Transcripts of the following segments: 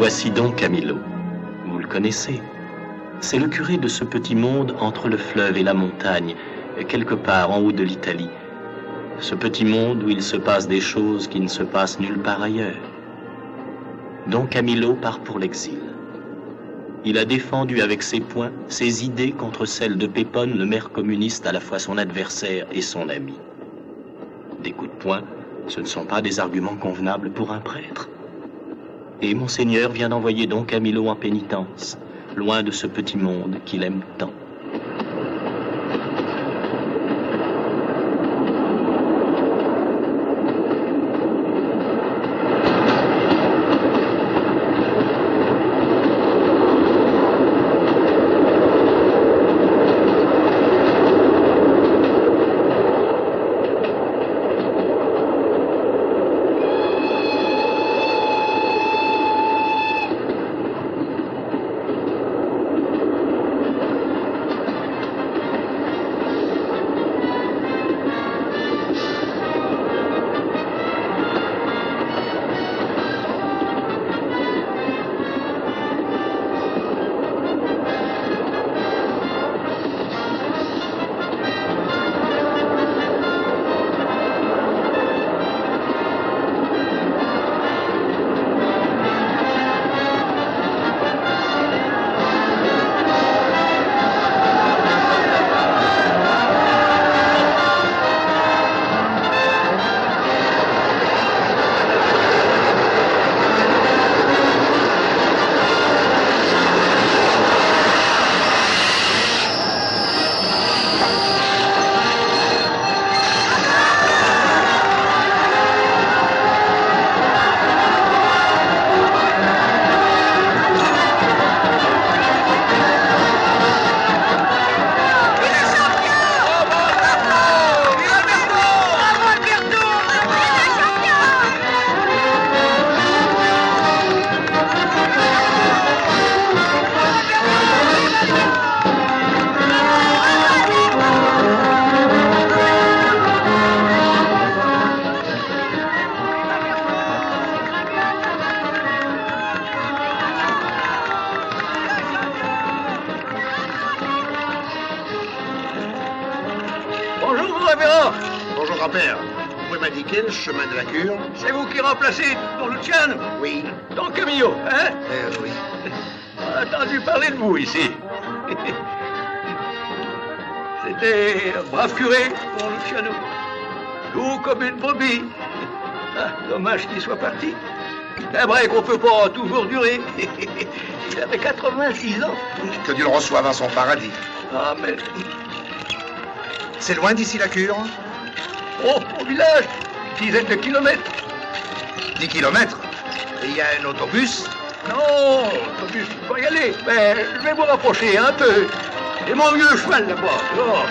Voici donc Camillo. Vous le connaissez. C'est le curé de ce petit monde entre le fleuve et la montagne, quelque part en haut de l'Italie. Ce petit monde où il se passe des choses qui ne se passent nulle part ailleurs. Don Camillo part pour l'exil. Il a défendu avec ses poings ses idées contre celles de Pépone, le maire communiste, à la fois son adversaire et son ami. Des coups de poing, ce ne sont pas des arguments convenables pour un prêtre. Et Monseigneur vient d'envoyer Don Camillo en pénitence, loin de ce petit monde qu'il aime tant. Le chemin de la cure. C'est vous qui remplacez Don Luciano? Oui. Don Camillo, hein? Oui. On a entendu parler de vous ici. C'était un brave curé, Don Luciano. Doux comme une brebis. Ah, dommage qu'il soit parti. C'est vrai qu'on peut pas toujours durer. Il avait 86 ans. Que Dieu le reçoive dans son paradis. Ah, mais... C'est loin d'ici la cure? Oh, au village. Dizaine de kilomètres. 10 kilomètres? Et il y a un autobus? Non, l'autobus, il faut y aller. Mais je vais vous rapprocher un peu. C'est mon vieux cheval là-bas. Oh.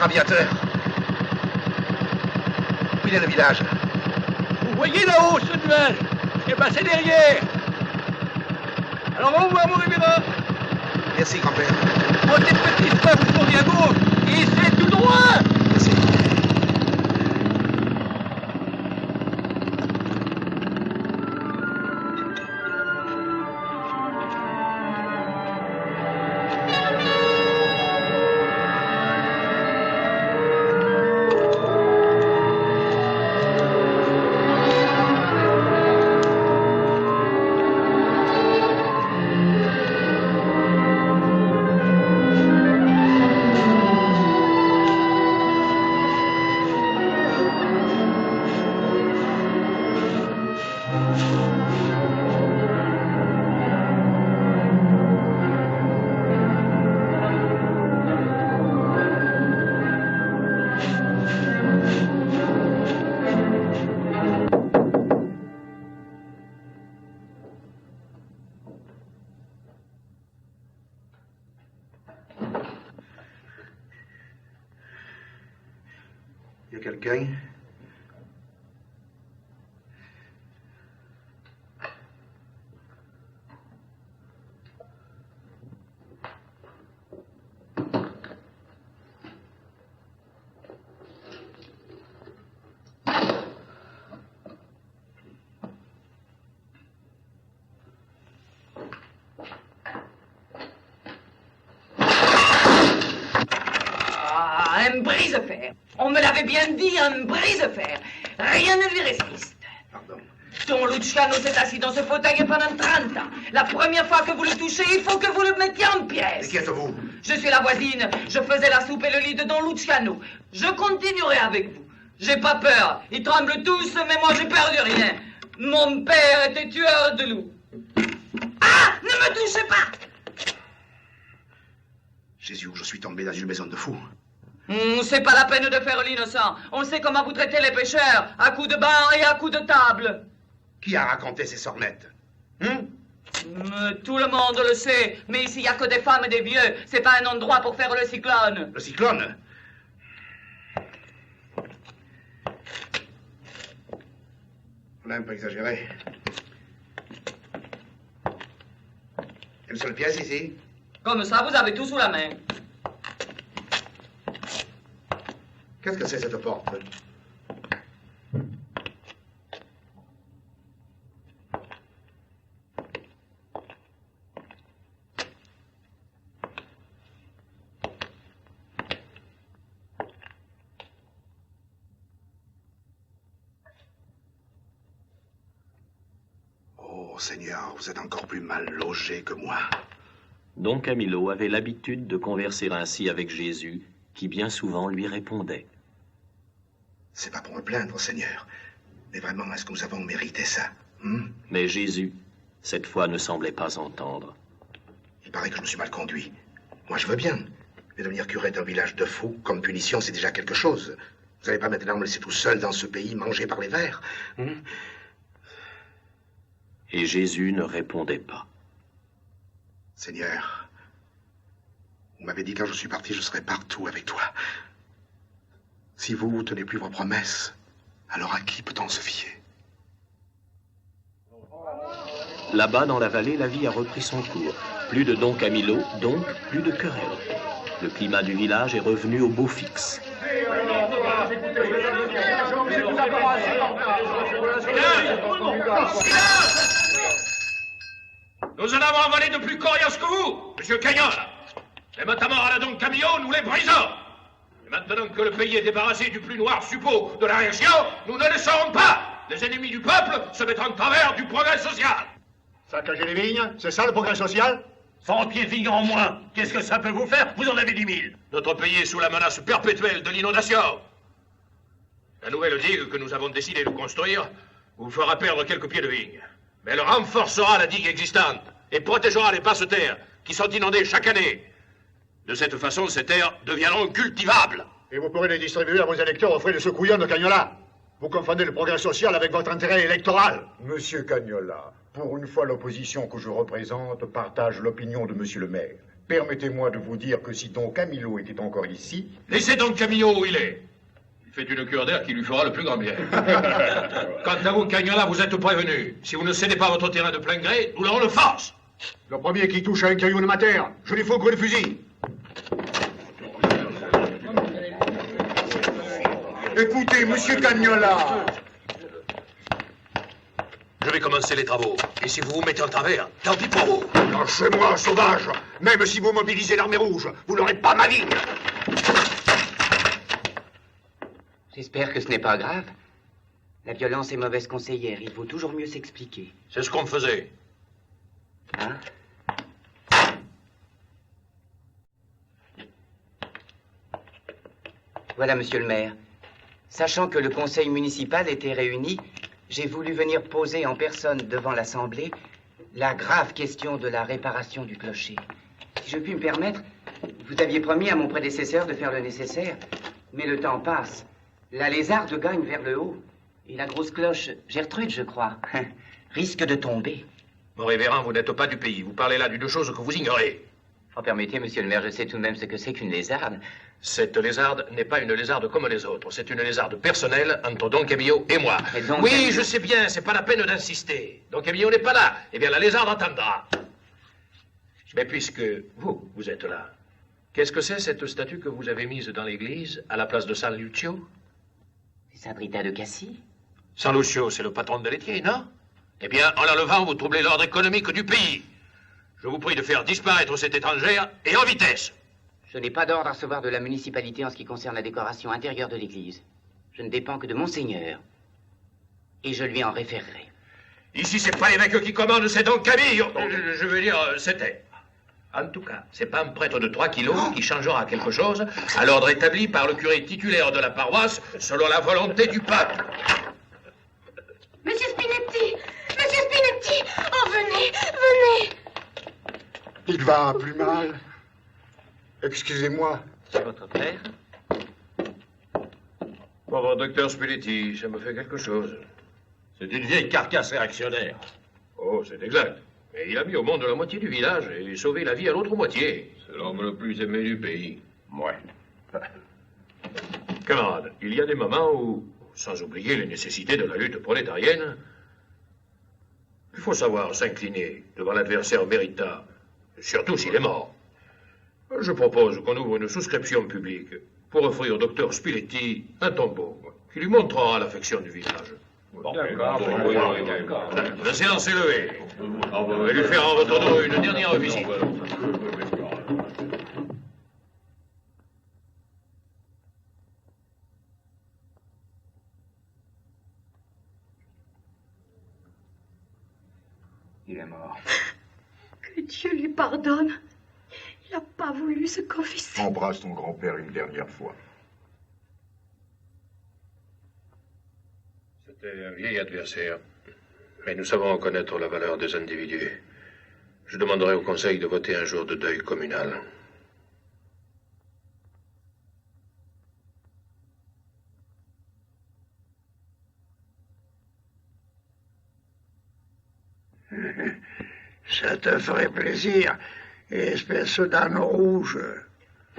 Aviateur. Où il est le village? Vous voyez là-haut ce nuage? C'est passé derrière. Alors au revoir, mon Rivera. Merci, grand-père. Montez petit frère, vous tournez à gauche. Et c'est tout droit. Merci. Y a quelqu'un? Un brise-fer. On me l'avait bien dit, un brise-fer. Rien ne lui résiste. Pardon. Don Luciano s'est assis dans ce fauteuil pendant 30 ans. La première fois que vous le touchez, il faut que vous le mettiez en pièces. Et qui êtes-vous? Je suis la voisine. Je faisais la soupe et le lit de Don Luciano. Je continuerai avec vous. J'ai pas peur. Ils tremblent tous, mais moi j'ai peur de rien. Mon père était tueur de loups. Ah! Ne me touchez pas! Jésus, je suis tombé dans une maison de fous. C'est pas la peine de faire l'innocent. On sait comment vous traitez les pêcheurs, à coups de banc et à coups de table. Qui a raconté ces sornettes? Tout le monde le sait, mais ici il n'y a que des femmes et des vieux. C'est pas un endroit pour faire le cyclone. Le cyclone? On a un peu exagéré. Une seule pièce ici? Comme ça, vous avez tout sous la main. Qu'est-ce que c'est cette porte? Oh Seigneur, vous êtes encore plus mal logé que moi. Don Camillo avait l'habitude de converser ainsi avec Jésus, qui bien souvent lui répondait. C'est pas pour me plaindre, Seigneur. Mais vraiment, est-ce que nous avons mérité ça? Mais Jésus, cette fois, ne semblait pas entendre. Il paraît que je me suis mal conduit. Moi, je veux bien. Mais devenir curé d'un village de fous, comme punition, c'est déjà quelque chose. Vous n'allez pas maintenant me laisser tout seul dans ce pays, mangé par les vers? Et Jésus ne répondait pas. Seigneur, vous m'avez dit quand je suis parti, je serai partout avec toi. Si vous ne tenez plus vos promesses, alors à qui peut-on se fier? Là-bas, dans la vallée, la vie a repris son cours. Plus de Don Camillo, donc plus de querelles. Le climat du village est revenu au beau fixe. Nous en avons avalé de plus coriaces que vous, monsieur Cagnon. Et notamment à la Don Camillo, nous les brisons. Et maintenant que le pays est débarrassé du plus noir suppôt de la réaction, nous ne laisserons pas les ennemis du peuple se mettre en travers du progrès social. Saccager les vignes, c'est ça le progrès social? 100 pieds de vignes en moins, qu'est-ce que ça peut vous faire? Vous en avez 10 000. Notre pays est sous la menace perpétuelle de l'inondation. La nouvelle digue que nous avons décidé de construire vous fera perdre quelques pieds de vigne. Mais elle renforcera la digue existante et protégera les basses terres qui sont inondées chaque année. De cette façon, ces terres deviendront cultivables. Et vous pourrez les distribuer à vos électeurs aux frais de ce couillon de Cagnola. Vous confondez le progrès social avec votre intérêt électoral. Monsieur Cagnola, pour une fois l'opposition que je représente partage l'opinion de monsieur le maire. Permettez-moi de vous dire que si Don Camillo était encore ici... Laissez Don Camillo où il est. Il fait une cure d'air qui lui fera le plus grand bien. Quant à vous, Cagnola, vous êtes prévenu. Si vous ne cédez pas votre terrain de plein gré, nous l'aurons de force. Le premier qui touche à un caillou de ma terre, je lui fous au coup de fusil. Écoutez, monsieur Cagnola. Je vais commencer les travaux. Et si vous vous mettez en travers, tant pis pour vous. Lâchez-moi, sauvage. Même si vous mobilisez l'armée rouge, vous n'aurez pas ma vigne. J'espère que ce n'est pas grave. La violence est mauvaise conseillère. Il vaut toujours mieux s'expliquer. C'est ce qu'on me faisait. Hein? Voilà, monsieur le maire. Sachant que le conseil municipal était réuni, j'ai voulu venir poser en personne devant l'Assemblée la grave question de la réparation du clocher. Si je puis me permettre, vous aviez promis à mon prédécesseur de faire le nécessaire, mais le temps passe. La lézarde gagne vers le haut, et la grosse cloche, Gertrude, je crois, risque de tomber. Mon révérend, vous n'êtes pas du pays. Vous parlez là d'une chose que vous ignorez. Oh, permettez, monsieur le maire, je sais tout de même ce que c'est qu'une lézarde. Cette lézarde n'est pas une lézarde comme les autres. C'est une lézarde personnelle entre Don Camillo et moi. Et Don oui, Camillo... je sais bien, c'est pas la peine d'insister. Don Camillo n'est pas là. Eh bien, la lézarde attendra. Mais puisque vous êtes là, qu'est-ce que c'est cette statue que vous avez mise dans l'église à la place de San Lucio? C'est Saint Rita de Cassis. San Lucio, c'est le patron de laitier, non? Eh bien, en l'enlevant, vous troublez l'ordre économique du pays. Je vous prie de faire disparaître cette étrangère et en vitesse. Je n'ai pas d'ordre à recevoir de la municipalité en ce qui concerne la décoration intérieure de l'église. Je ne dépends que de Monseigneur. Et je lui en référerai. Ici, c'est pas l'évêque qui commande, c'est Don Camillo. Je veux dire, c'était. En tout cas, c'est pas un prêtre de 3 kilos qui changera quelque chose à l'ordre établi par le curé titulaire de la paroisse selon la volonté du pape. Monsieur Spinetti! Monsieur Spinetti! Oh, venez, venez! Il va plus mal. Excusez-moi. C'est votre père? Pauvre docteur Spinetti, ça me fait quelque chose. C'est une vieille carcasse réactionnaire. Oh, c'est exact. Mais il a mis au monde la moitié du village et sauvé la vie à l'autre moitié. C'est l'homme le plus aimé du pays. Ouais. Camarade, il y a des moments où, sans oublier les nécessités de la lutte prolétarienne, il faut savoir s'incliner devant l'adversaire méritable, surtout s'il est mort. Je propose qu'on ouvre une souscription publique pour offrir au docteur Spinetti un tombeau qui lui montrera l'affection du village. La séance est levée. Je vais lui faire en votre nom une dernière visite. Il est mort. Que Dieu lui pardonne. Il n'a pas voulu se confesser. Embrasse ton grand-père une dernière fois. C'était un vieil adversaire. Mais nous savons reconnaître la valeur des individus. Je demanderai au Conseil de voter un jour de deuil communal. Ça te ferait plaisir, espèce d'âne rouge.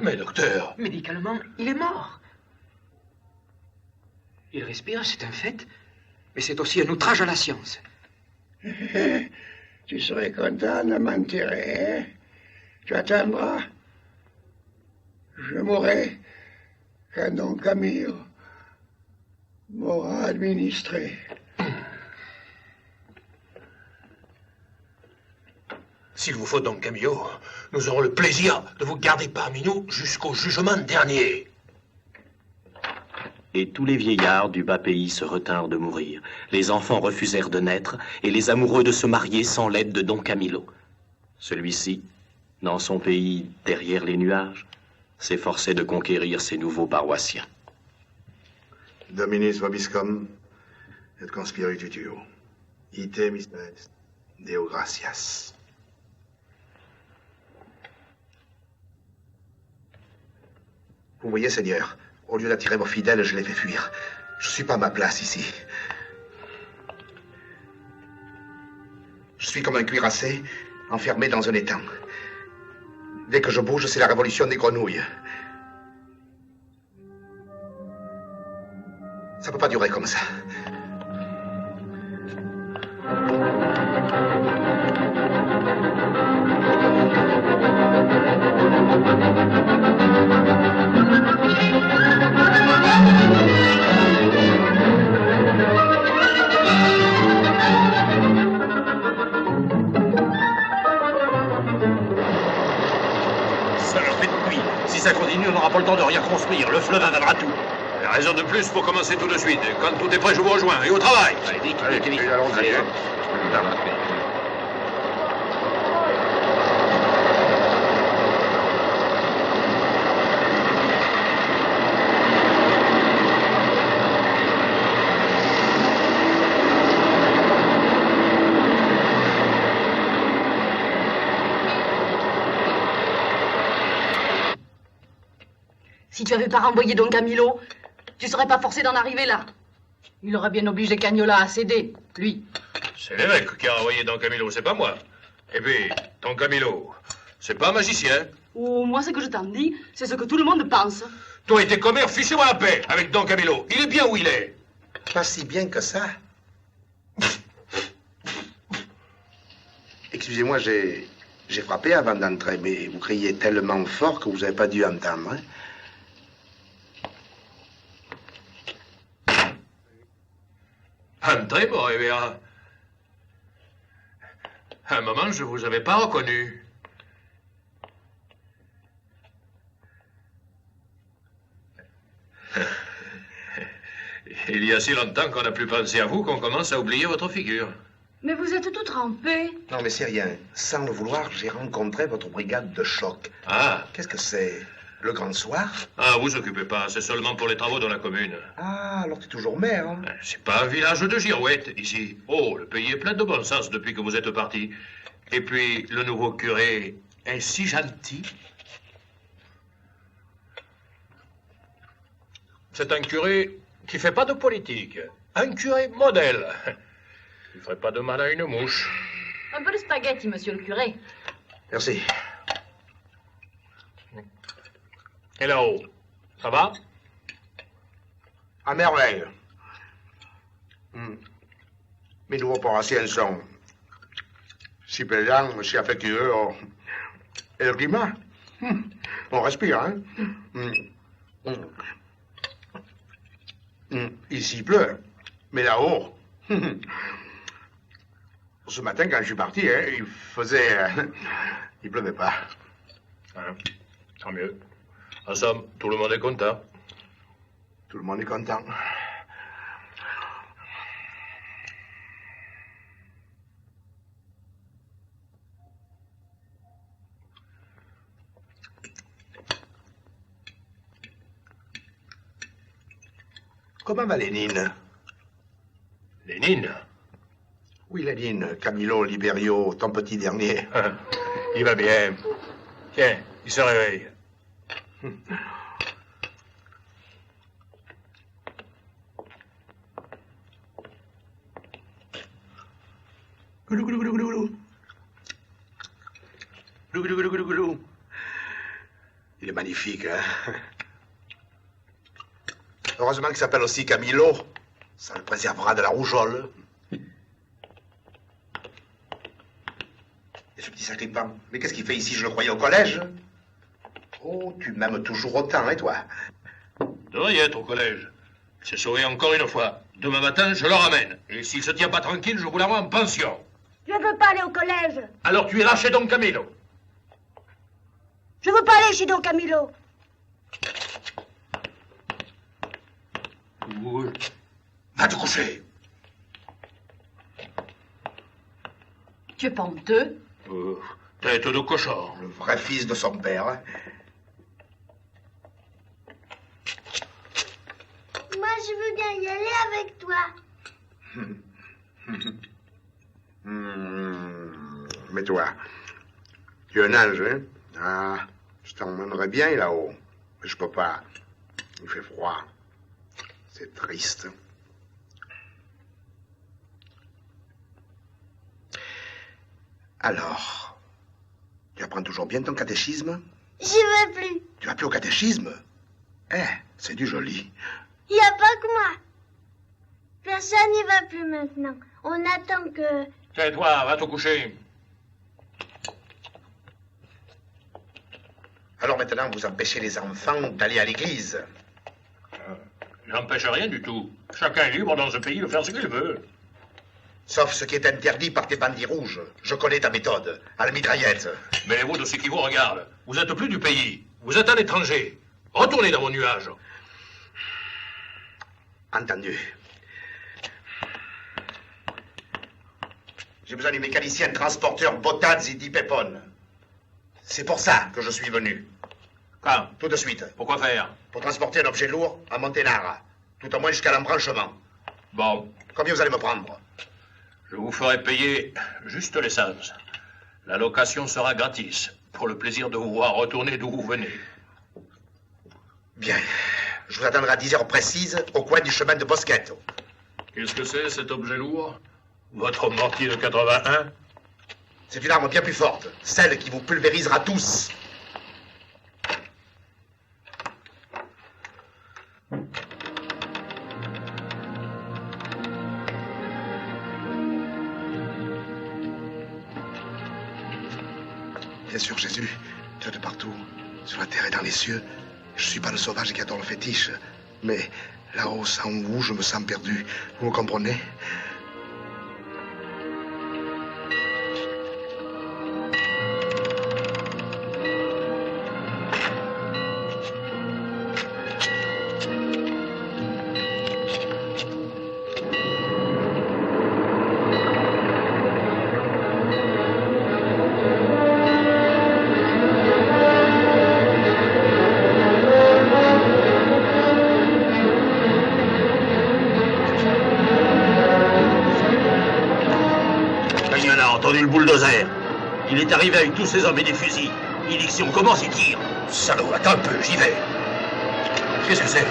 Mais docteur... Médicalement, il est mort. Il respire, c'est un fait, mais c'est aussi un outrage à la science. Tu serais content de m'enterrer, hein? Tu attendras. Je mourrai quand Don Camillo m'aura administré. S'il vous faut, Don Camillo, nous aurons le plaisir de vous garder parmi nous jusqu'au jugement dernier. Et tous les vieillards du bas pays se retinrent de mourir. Les enfants refusèrent de naître, et les amoureux de se marier sans l'aide de Don Camillo. Celui-ci, dans son pays derrière les nuages, s'efforçait de conquérir ses nouveaux paroissiens. Dominis vobiscum et conspiritutio. Ite mistes Deo gratias. Vous voyez, Seigneur, au lieu d'attirer vos fidèles, je les fais fuir. Je suis pas à ma place ici. Je suis comme un cuirassé enfermé dans un étang. Dès que je bouge, c'est la révolution des grenouilles. Ça peut pas durer comme ça. Si ça continue, on n'aura pas le temps de rien construire. Le fleuve avalera tout. Raison de plus pour commencer tout de suite. Quand tout est prêt, je vous rejoins. Et au travail. Allez, vite, Allez, vite, vite. allons-y. Allez. Si tu avais pas renvoyé Don Camillo, tu serais pas forcé d'en arriver là. Il aurait bien obligé Cagnola à céder, lui. C'est l'évêque qui a envoyé Don Camillo, c'est pas moi. Et puis, Don Camillo, C'est pas un magicien. Oh, moi, ce que je t'en dis, c'est ce que tout le monde pense. Toi et tes commères, fichez-moi la paix avec Don Camillo. Il est bien où il est. Pas si bien que ça. Excusez-moi, j'ai frappé avant d'entrer, mais vous criez tellement fort que vous n'avez pas dû entendre. Hein? Entrez, mon révérend. À un moment, je vous avais pas reconnu. Il y a si longtemps qu'on n'a plus pensé à vous qu'on commence à oublier votre figure. Mais vous êtes tout trempé. Non, mais c'est rien. Sans le vouloir, j'ai rencontré votre brigade de choc. Ah. Qu'est-ce que c'est? Le grand soir? Ah, vous occupez pas, c'est seulement pour les travaux de la commune. Ah, alors t'es toujours maire, hein? C'est pas un village de girouettes, ici. Oh, le pays est plein de bon sens depuis que vous êtes parti. Et puis, le nouveau curé est si gentil. C'est un curé qui fait pas de politique. Un curé modèle. Il ferait pas de mal à une mouche. Un peu de spaghetti, monsieur le curé. Merci. Et là-haut, ça va? À merveille. Mes nouveaux paroissiens sont si plaisants, si affectueux. Et le climat? On respire, hein? Ici, il pleut. Mais là-haut... Ce matin, quand je suis parti, hein, il faisait... il pleuvait pas. Hein, tant mieux. En somme, tout le monde est content. Tout le monde est content. Comment va Lénine? Lénine? Oui, Lénine, Camillo, Liberio, ton petit dernier. Il va bien. Tiens, il se réveille. Goulou, goulou, goulou, goulou. Goulou, goulou, goulou, goulou. Il est magnifique, hein? Heureusement qu'il s'appelle aussi Camillo. Ça le préservera de la rougeole. Et ce petit sacripant, mais qu'est-ce qu'il fait ici? Je le croyais au collège. Oh, tu m'aimes toujours autant, hein, toi? Devrait y être au collège. Il s'est sauvé encore une fois. Demain matin, je le ramène. Et s'il se tient pas tranquille, je vous l'envoie en pension. Je veux pas aller au collège. Alors tu iras chez Don Camillo. Je veux pas aller chez Don Camillo. Oui. Va te coucher. Tu es penteux? Tête de cochon. Le vrai fils de son père. Hein. Moi, je veux bien y aller avec toi. Mais toi, tu es un ange, hein? Ah, je t'emmènerais bien là-haut. Mais je peux pas. Il fait froid. C'est triste. Alors, tu apprends toujours bien ton catéchisme? J'y vais plus. Tu vas plus au catéchisme? C'est du joli. Il n'y a pas que moi. Personne n'y va plus maintenant. On attend que... Tais-toi, va te coucher. Alors maintenant, vous empêchez les enfants d'aller à l'église? J'empêche rien du tout. Chacun est libre dans ce pays de faire ce qu'il veut. Sauf ce qui est interdit par tes bandits rouges. Je connais ta méthode, à la mitraillette. Mêlez-vous de ce qui vous regarde. Vous êtes plus du pays. Vous êtes un étranger. Retournez dans vos nuages. Entendu. J'ai besoin du mécanicien transporteur Botazzi di Pepone. C'est pour ça que je suis venu. Quand? Tout de suite. Pourquoi faire? Pour transporter un objet lourd à Montenara. Tout au moins jusqu'à l'embranchement. Bon. Combien vous allez me prendre? Je vous ferai payer juste l'essence. La location sera gratis, pour le plaisir de vous voir retourner d'où vous venez. Bien. Je vous attendrai à 10 heures précises, au coin du chemin de Boschetto. Qu'est-ce que c'est, cet objet lourd? Votre mortier de 81? C'est une arme bien plus forte, celle qui vous pulvérisera tous. Bien sûr, Jésus, tu es de partout, sur la terre et dans les cieux. Je suis pas le sauvage qui adore le fétiche, mais là-haut, sans vous, je me sens perdu. Vous me comprenez? Le bulldozer. Il est arrivé avec tous ses hommes et des fusils. Il dit que si on commence, il tire. Salaud, attends un peu, j'y vais. Qu'est-ce que c'est?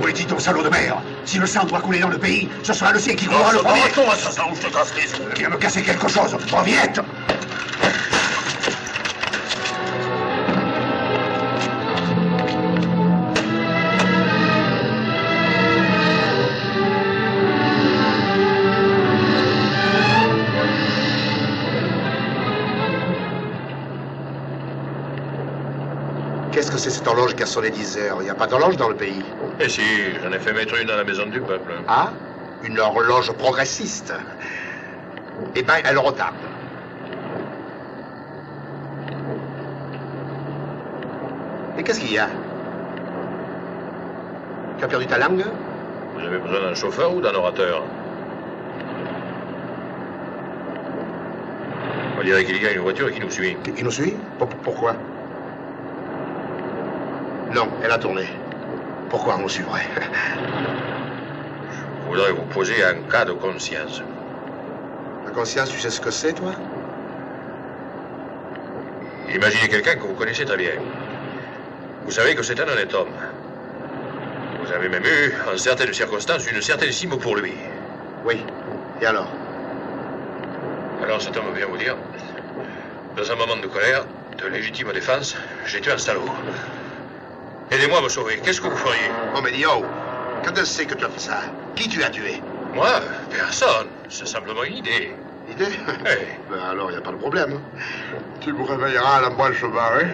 Où est-il ton salaud de mer? Si le sang doit couler dans le pays, ce sera le sien qui coulera le premier. Ton assassin, ou je te casse les os. Viens me casser quelque chose. Reviens. Qu'est-ce que c'est cette horloge qui a sonné 10 heures? Il n'y a pas d'horloge dans le pays. Eh si, j'en ai fait mettre une dans la maison du peuple. Ah? Une horloge progressiste? Eh ben, elle retarde. Mais qu'est-ce qu'il y a? Tu as perdu ta langue? Vous avez besoin d'un chauffeur ou d'un orateur? On dirait qu'il y a une voiture qui nous suit. Qui nous suit? Pourquoi? Non, elle a tourné. Pourquoi on nous suivrait? Je voudrais vous poser un cas de conscience. La conscience, tu sais ce que c'est, toi? Imaginez quelqu'un que vous connaissez très bien. Vous savez que c'est un honnête homme. Vous avez même eu, en certaines circonstances, une certaine estime pour lui. Oui. Et alors? Alors cet homme vient vous dire, dans un moment de colère, de légitime défense, j'ai tué un salaud. Aidez-moi à me sauver. Qu'est-ce que vous feriez? Oh, mais dis, oh, quand elle sait que tu as fait ça, qui tu as tué? Moi? Personne. C'est simplement une idée. Idée? Hey. Ben alors, il n'y a pas de problème. Tu me réveilleras à la moelle cheval, hein?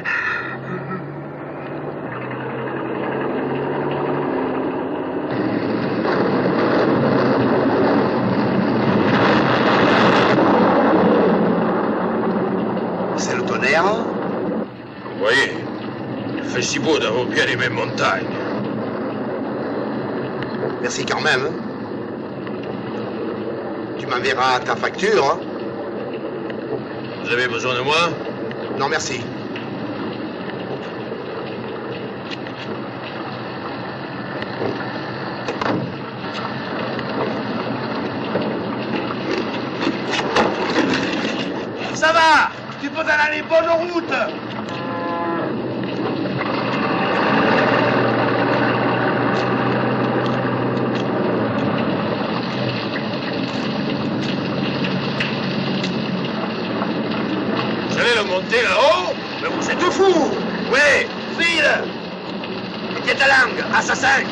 C'est le tonnerre? Vous voyez? Il fait si beau d'avoir bien les mêmes montagnes. Merci quand même. Tu m'enverras ta facture. Hein? Vous avez besoin de moi? Non, merci. Ça va? Tu peux en aller bonne route. Monter là-haut? Mais vous êtes fous! Oui, file! Et tiens ta langue, assassin!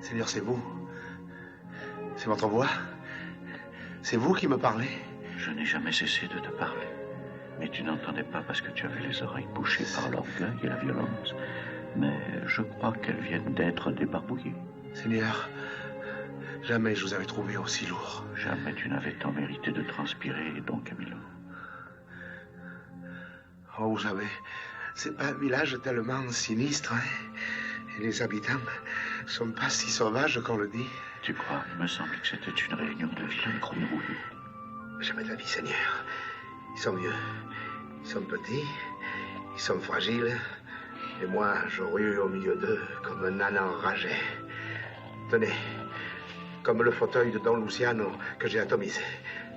Seigneur, c'est vous. C'est votre voix. C'est vous qui me parlez. Je n'ai jamais cessé de te parler. Mais tu n'entendais pas parce que tu avais les oreilles bouchées par l'orgueil et la violence. Mais je crois qu'elles viennent d'être débarbouillées. Seigneur, jamais je vous avais trouvé aussi lourd. Jamais tu n'avais tant mérité de transpirer, Don Camilo. Oh, vous savez, c'est pas un village tellement sinistre, hein? Et les habitants sont pas si sauvages qu'on le dit. Tu crois? Il me semble que c'était une réunion de vilains grenouilles. Jamais de la vie, Seigneur. Ils sont vieux, ils sont petits, ils sont fragiles. Et moi, je rue au milieu d'eux comme un âne enragé. Tenez, comme le fauteuil de Don Luciano que j'ai atomisé.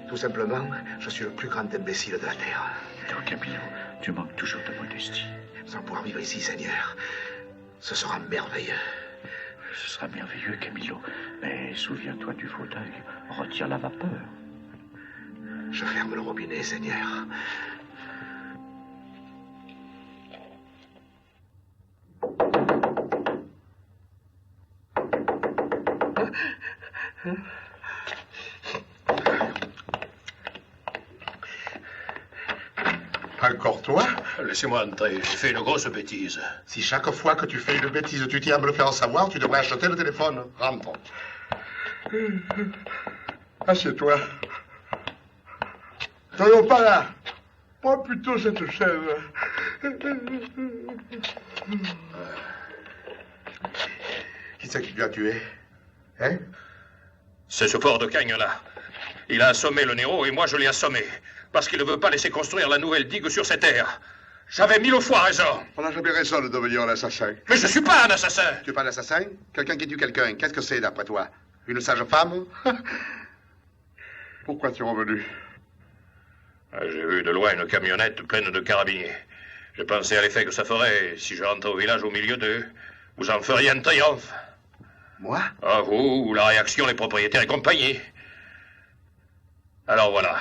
Tout simplement, je suis le plus grand imbécile de la Terre. Don Camilo, tu manques toujours de modestie. Sans pouvoir vivre ici, Seigneur, ce sera merveilleux. Ce sera merveilleux, Camilo. Mais souviens-toi du fauteuil. Retire la vapeur. Je ferme le robinet, Seigneur. Encore toi? Laissez-moi entrer, j'ai fait une grosse bêtise. Si chaque fois que tu fais une bêtise, tu tiens à me le faire savoir, tu devrais acheter le téléphone. Rentre. Assieds-toi. T'en pas là. Prends plutôt cette chaise. Qui c'est qui l'a tué? Hein? C'est ce port de Cagnola. Il a assommé le Nero et moi je l'ai assommé. Parce qu'il ne veut pas laisser construire la nouvelle digue sur ses terres. J'avais 1000 fois raison. On n'a jamais raison de devenir un assassin. Mais je suis pas un assassin. Tu es pas un assassin? Quelqu'un qui tue quelqu'un, qu'est-ce que c'est d'après toi? Une sage femme? Pourquoi tu es revenu? J'ai vu de loin une camionnette pleine de carabiniers. J'ai pensé à l'effet que ça ferait si je rentrais au village au milieu d'eux. Vous en feriez un triomphe. Moi? Ah, vous, la réaction, les propriétaires et compagnie. Alors voilà.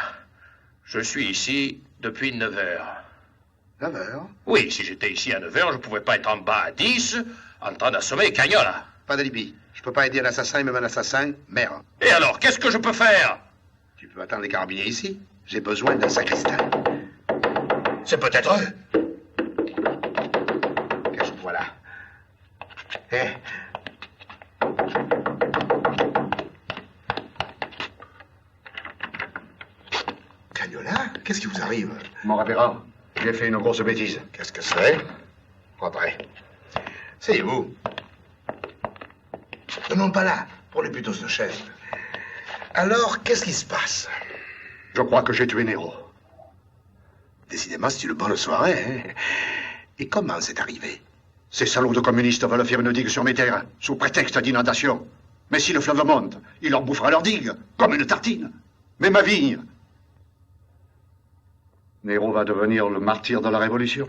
Je suis ici depuis 9 heures. 9 heures? Oui, si j'étais ici à 9 heures, je pouvais pas être en bas à 10 en train d'assommer Cagnola. Pas d'alibi. Je peux pas aider un assassin, même un assassin, merde. Et alors, qu'est-ce que je peux faire? Tu peux attendre les carabiniers ici. J'ai besoin d'un sacristain. C'est peut-être eux. Cache-toi là. Hé. Cagnola, qu'est-ce qui vous arrive? Mon révérend, j'ai fait une grosse bêtise. Qu'est-ce que c'est? Rentrez. C'est vous. Non, pas là, pour les plutôt de chaise. Alors, qu'est-ce qui se passe? Je crois que j'ai tué Nero. Décidément, c'est une bonne soirée, hein? Et comment c'est arrivé? Ces salauds de communistes veulent faire une digue sur mes terres, sous prétexte d'inondation. Mais si le fleuve monte, il leur bouffera leur digue, comme une tartine. Mais ma vigne... Nero va devenir le martyr de la Révolution.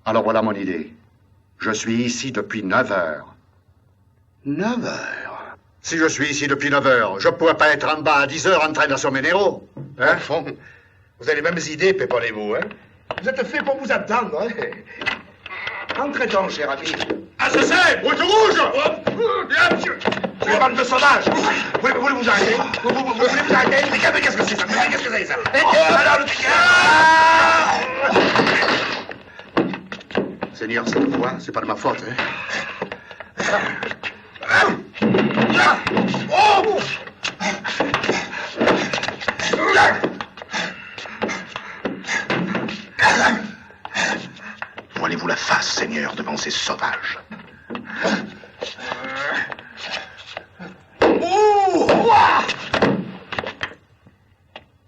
Alors voilà mon idée. Je suis ici depuis 9 heures. 9 heures? Si je suis ici depuis 9 heures, je ne pourrais pas être en bas à 10 heures en train d'assommer Nero. Hein? Au fond, vous avez les mêmes idées, péponnez-vous, hein? Vous êtes fait pour vous attendre, hein? Entrez donc, cher ami. Assassin! Route rouge! Bien, monsieur! C'est une bande de sauvages! Vous voulez vous arrêter? Vous voulez vous arrêter? Mais qu'est-ce que c'est ça? Qu'est-ce que c'est ça? Alors, Seigneur, cette fois, c'est pas de ma faute, hein? Oh! Voilez-vous la face, Seigneur, devant ces sauvages.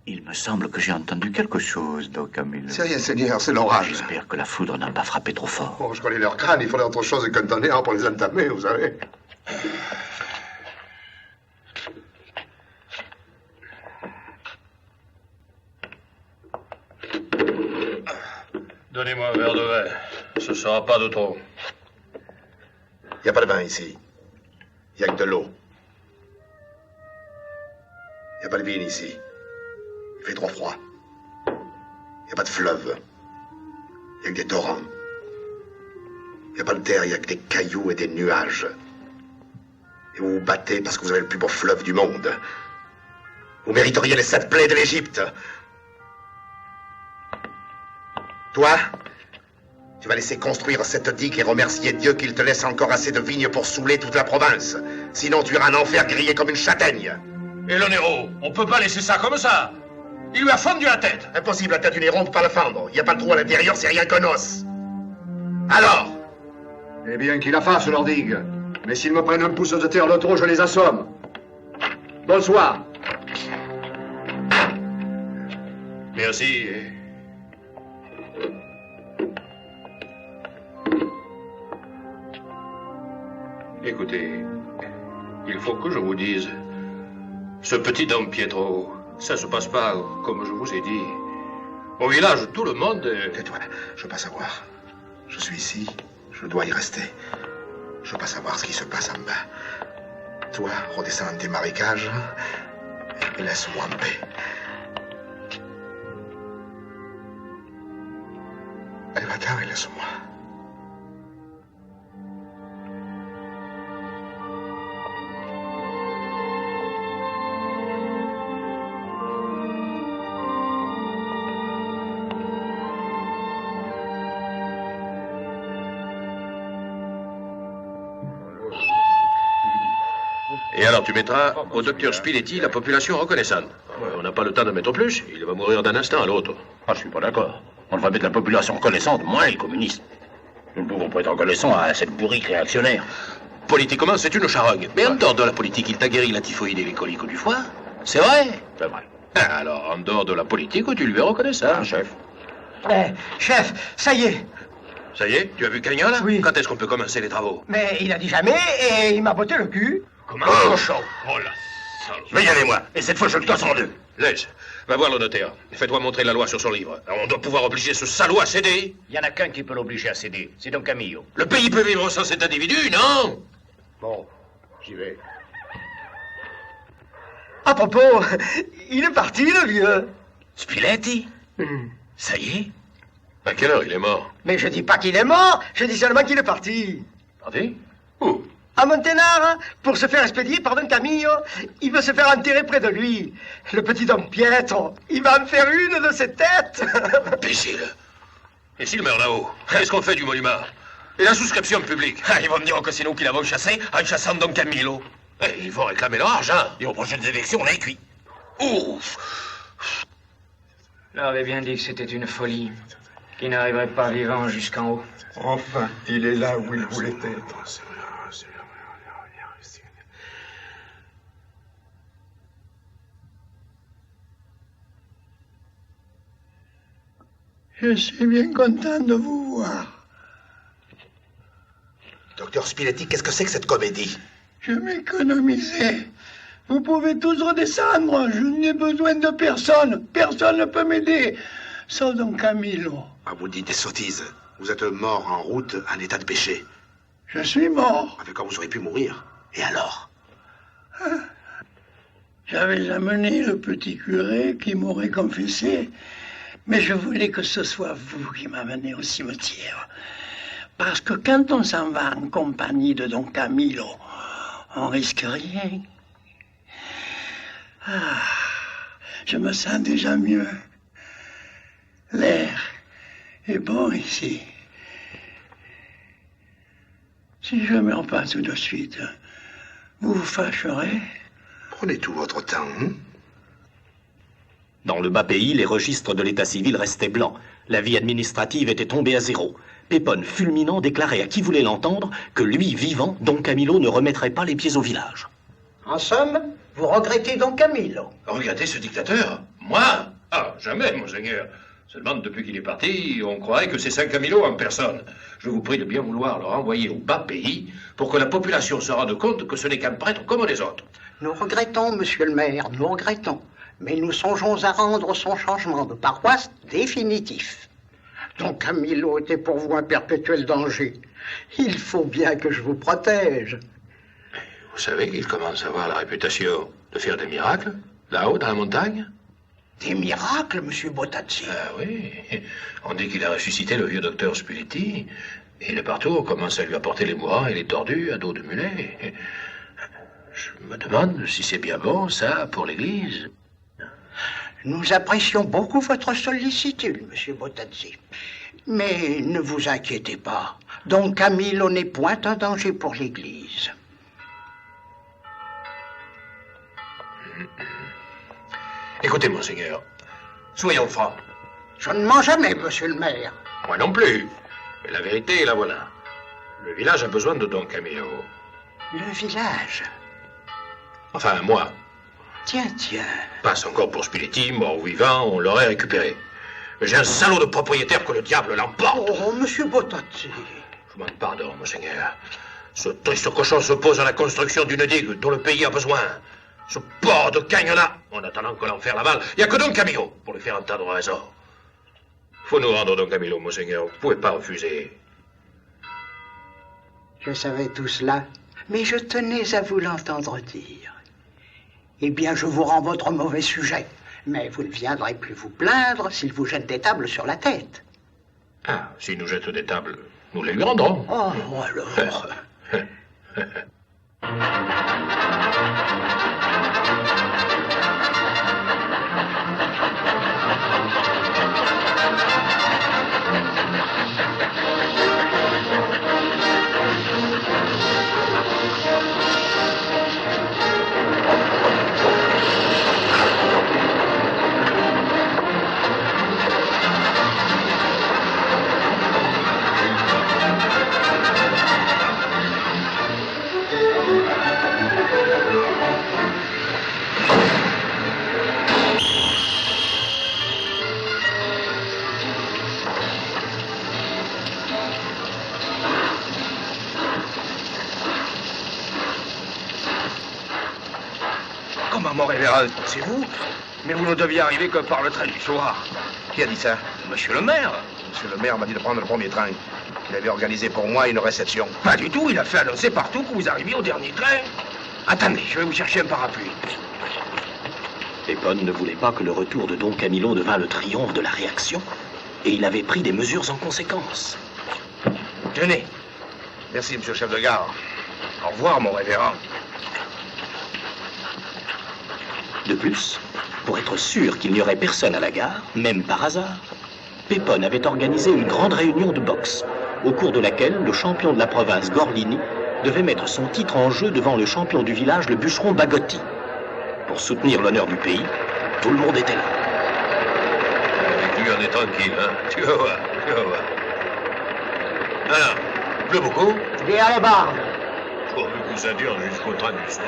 Il me semble que j'ai entendu quelque chose, Don Camilo. C'est rien, Seigneur, c'est l'orage. J'espère que la foudre n'a pas frappé trop fort. Oh, je connais leur crâne, il faudrait autre chose qu'un tonnerre pour les entamer, vous savez. Donnez-moi un verre de vin. Ce sera pas de trop. Il n'y a pas de vin ici. Il n'y a que de l'eau. Il n'y a pas de vigne ici. Il fait trop froid. Il n'y a pas de fleuve. Il n'y a que des torrents. Il n'y a pas de terre, il n'y a que des cailloux et des nuages. Et vous vous battez parce que vous avez le plus beau fleuve du monde. Vous mériteriez les 7 plaies de l'Égypte. Toi, tu vas laisser construire cette digue et remercier Dieu qu'il te laisse encore assez de vignes pour saouler toute la province. Sinon, tu iras en enfer grillé comme une châtaigne. Et le Néro, on peut pas laisser ça comme ça. Il lui a fendu la tête. Impossible, la tête du Néro, on ne peut pas la fendre. Il n'y a pas de trou à l'intérieur, c'est rien qu'un os. Alors? Eh bien, qu'il la fasse, leur digue. Mais s'ils me prennent un pouce de terre de trop, je les assomme. Bonsoir. Merci. Écoutez, il faut que je vous dise, ce petit Don Pietro, ça se passe pas comme je vous ai dit. Au village, tout le monde... Tais-toi, je veux pas savoir. Je suis ici, je dois y rester. Je veux pas savoir ce qui se passe en bas. Toi, redescends dans tes marécages et laisse-moi en paix. Allez, va-t'en et laisse-moi. Et alors tu mettras au docteur Spiletti la population reconnaissante. On n'a pas le temps de mettre plus, il va mourir d'un instant à l'autre. Ah, je suis pas d'accord. On devrait mettre la population reconnaissante, moins les communistes. Nous ne pouvons pas être reconnaissants à cette bourrique réactionnaire. Politiquement, c'est une charogne. Mais en dehors de la politique, il t'a guéri la typhoïde et les coliques du foie. C'est vrai? C'est vrai. Alors, en dehors de la politique, tu lui es reconnaissant. Chef. Chef, ça y est. Ça y est? Tu as vu Cagnola? Oui. Quand est-ce qu'on peut commencer les travaux? Mais il a dit jamais et il m'a botté le cul. Comment? Cochon! Oh là! Mais y allez, moi. Et cette fois, je le casse en deux. Laisse. Va voir le notaire. Fais-toi montrer la loi sur son livre. On doit pouvoir obliger ce salaud à céder. Il y en a qu'un qui peut l'obliger à céder. C'est Don Camillo. Le pays peut vivre sans cet individu, non? Bon, j'y vais. À propos, il est parti, le vieux. Spiletti? Ça y est? À quelle heure il est mort? Mais je dis pas qu'il est mort, je dis seulement qu'il est parti. Parti? Où? À Monténard, pour se faire expédier par Don Camillo. Il veut se faire enterrer près de lui. Le petit Don Pietro, il va me faire une de ses têtes. Imbécile. Et s'il meurt là-haut, qu'est-ce qu'on fait du monument? Et la souscription publique? Ils vont me dire que c'est nous qui l'avons chassé en chassant Don Camillo. Et ils vont réclamer leur argent. Et aux prochaines élections, on est cuit. Ouf! Je leur avais bien dit que c'était une folie, qu'il n'arriverait pas vivant jusqu'en haut. Enfin, il est là où il voulait être. Je suis bien content de vous voir. Docteur Spiletti, qu'est-ce que c'est que cette comédie? Je m'économisais. Vous pouvez tous redescendre. Je n'ai besoin de personne. Personne ne peut m'aider. Sauf Don Camillo. Ah, vous dites des sottises. Vous êtes mort en route en état de péché. Je suis mort. Avec quoi vous auriez pu mourir? Et alors? J'avais amené le petit curé qui m'aurait confessé. Mais je voulais que ce soit vous qui m'amenez au cimetière. Parce que quand on s'en va en compagnie de Don Camillo, on risque rien. Ah, je me sens déjà mieux. L'air est bon ici. Si je ne meurs pas tout de suite, vous vous fâcherez? Prenez tout votre temps, hein? Dans le bas pays, les registres de l'état civil restaient blancs. La vie administrative était tombée à zéro. Pépone, fulminant, déclarait à qui voulait l'entendre que lui, vivant, Don Camillo ne remettrait pas les pieds au village. En somme, vous regrettez Don Camillo? Regardez ce dictateur? Moi? Ah, jamais, monseigneur. Seulement, depuis qu'il est parti, on croirait que c'est Saint Camillo en personne. Je vous prie de bien vouloir le renvoyer au bas pays pour que la population se rende compte que ce n'est qu'un prêtre comme les autres. Nous regrettons, monsieur le maire, nous regrettons. Mais nous songeons à rendre son changement de paroisse définitif. Don Camillo était pour vous un perpétuel danger. Il faut bien que je vous protège. Vous savez qu'il commence à avoir la réputation de faire des miracles, là-haut, dans la montagne? Des miracles, monsieur Botazzi? Ah oui. On dit qu'il a ressuscité le vieux docteur Spiletti. Et de partout, on commence à lui apporter les mourants et les tordus à dos de mulet. Je me demande si c'est bien bon, ça, pour l'Église. Nous apprécions beaucoup votre sollicitude, monsieur Bottazzi. Mais ne vous inquiétez pas. Don Camillo n'est point un danger pour l'Église. Écoutez, monseigneur, soyons francs. Je ne mens jamais, monsieur le maire. Moi non plus. Mais la vérité, la voilà. Le village a besoin de Don Camillo. Le village? Enfin, moi. Tiens. Passe encore pour Spiletti, mort ou vivant, on l'aurait récupéré. Mais j'ai un salaud de propriétaire que le diable l'emporte. Oh, monsieur Bottazzi. Je vous demande pardon, monseigneur. Ce triste cochon s'oppose à la construction d'une digue dont le pays a besoin. Ce port de Cagnola, en attendant que l'enfer l'avale, il n'y a que Don Camillo pour lui faire entendre raison. Faut nous rendre Don Camillo, monseigneur. Vous ne pouvez pas refuser. Je savais tout cela, mais je tenais à vous l'entendre dire. Eh bien, je vous rends votre mauvais sujet, mais vous ne viendrez plus vous plaindre s'il vous jette des tables sur la tête. Ah, s'il nous jette des tables, nous les lui rendrons. Oh, alors... Comment, mon révérend? C'est vous? Mais vous ne deviez arriver que par le train du soir. Qui a dit ça? Monsieur le maire. Monsieur le maire m'a dit de prendre le premier train. Il avait organisé pour moi une réception. Pas du tout, il a fait annoncer partout que vous arriviez au dernier train. Attendez, je vais vous chercher un parapluie. Pépone ne voulait pas que le retour de Don Camillo devint le triomphe de la réaction, et il avait pris des mesures en conséquence. Tenez. Merci, monsieur le chef de gare. Au revoir, mon révérend. De plus, pour être sûr qu'il n'y aurait personne à la gare, même par hasard, Pépone avait organisé une grande réunion de boxe, au cours de laquelle le champion de la province Gorlini devait mettre son titre en jeu devant le champion du village, le bûcheron Bagotti. Pour soutenir l'honneur du pays, tout le monde était là. Avec lui, on est tranquille, hein. Tu vas voir. Alors, il pleut beaucoup? Viens à la barre. Pourvu que ça dure jusqu'au 30 du soir.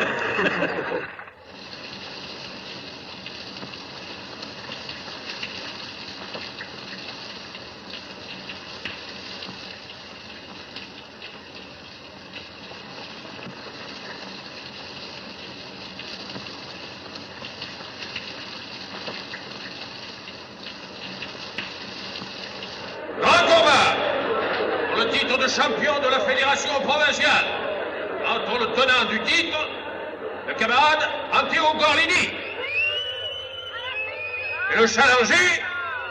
De champion de la fédération provinciale entre le tenant du titre, le camarade Anteo Gorlini, et le challengé,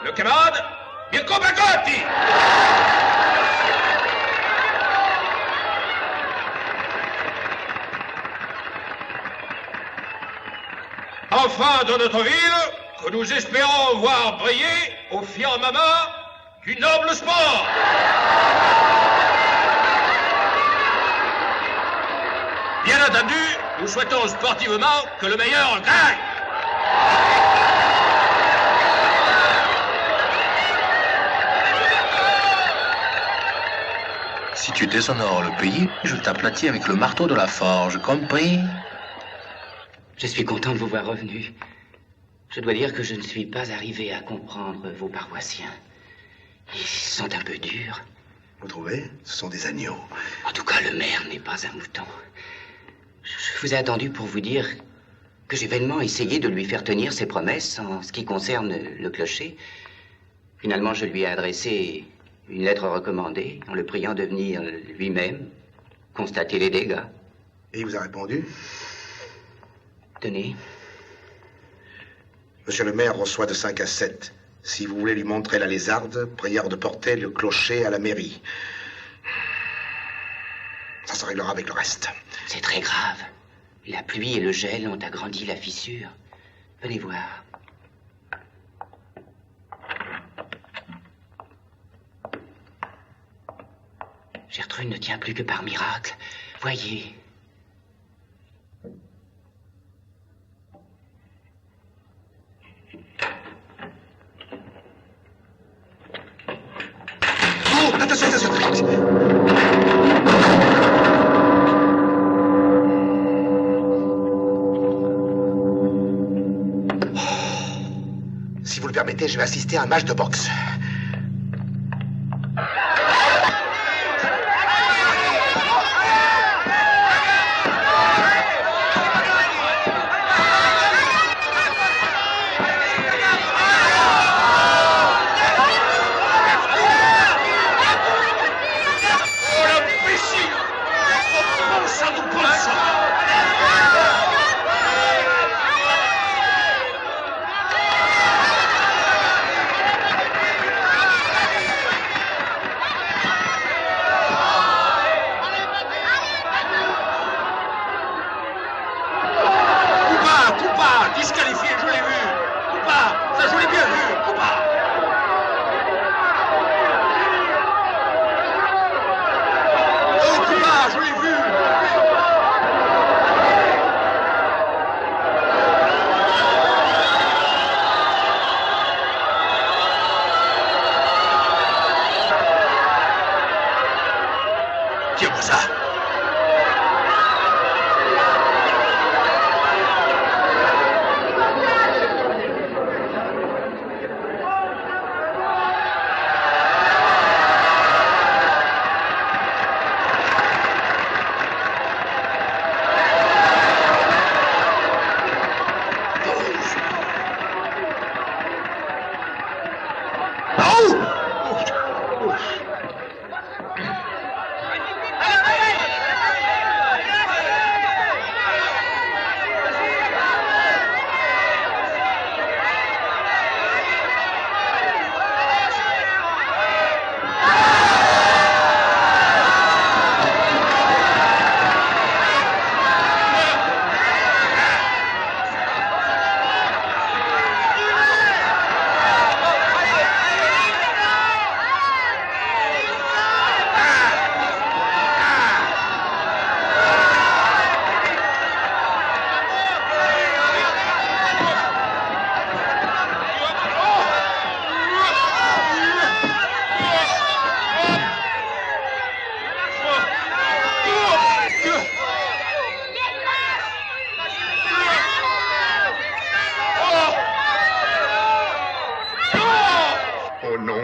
le camarade Mirko Bagotti. Enfin dans notre ville, que nous espérons voir briller au firmament du noble sport. Bien entendu, nous souhaitons sportivement que le meilleur gagne. Si tu déshonores le pays, je t'aplatis avec le marteau de la forge, compris? Je suis content de vous voir revenu. Je dois dire que je ne suis pas arrivé à comprendre vos paroissiens. Ils sont un peu durs. Vous trouvez? Ce sont des agneaux. En tout cas, le maire n'est pas un mouton. Je vous ai attendu pour vous dire que j'ai vainement essayé de lui faire tenir ses promesses en ce qui concerne le clocher. Finalement, je lui ai adressé une lettre recommandée en le priant de venir lui-même constater les dégâts. Et il vous a répondu? Tenez. Monsieur le maire reçoit de 5 à 7. Si vous voulez lui montrer la lézarde, prière de porter le clocher à la mairie. Ça se réglera avec le reste. C'est très grave. La pluie et le gel ont agrandi la fissure. Venez voir. Gertrude ne tient plus que par miracle. Voyez. Oh, attention, attention. Si vous le permettez, je vais assister à un match de boxe.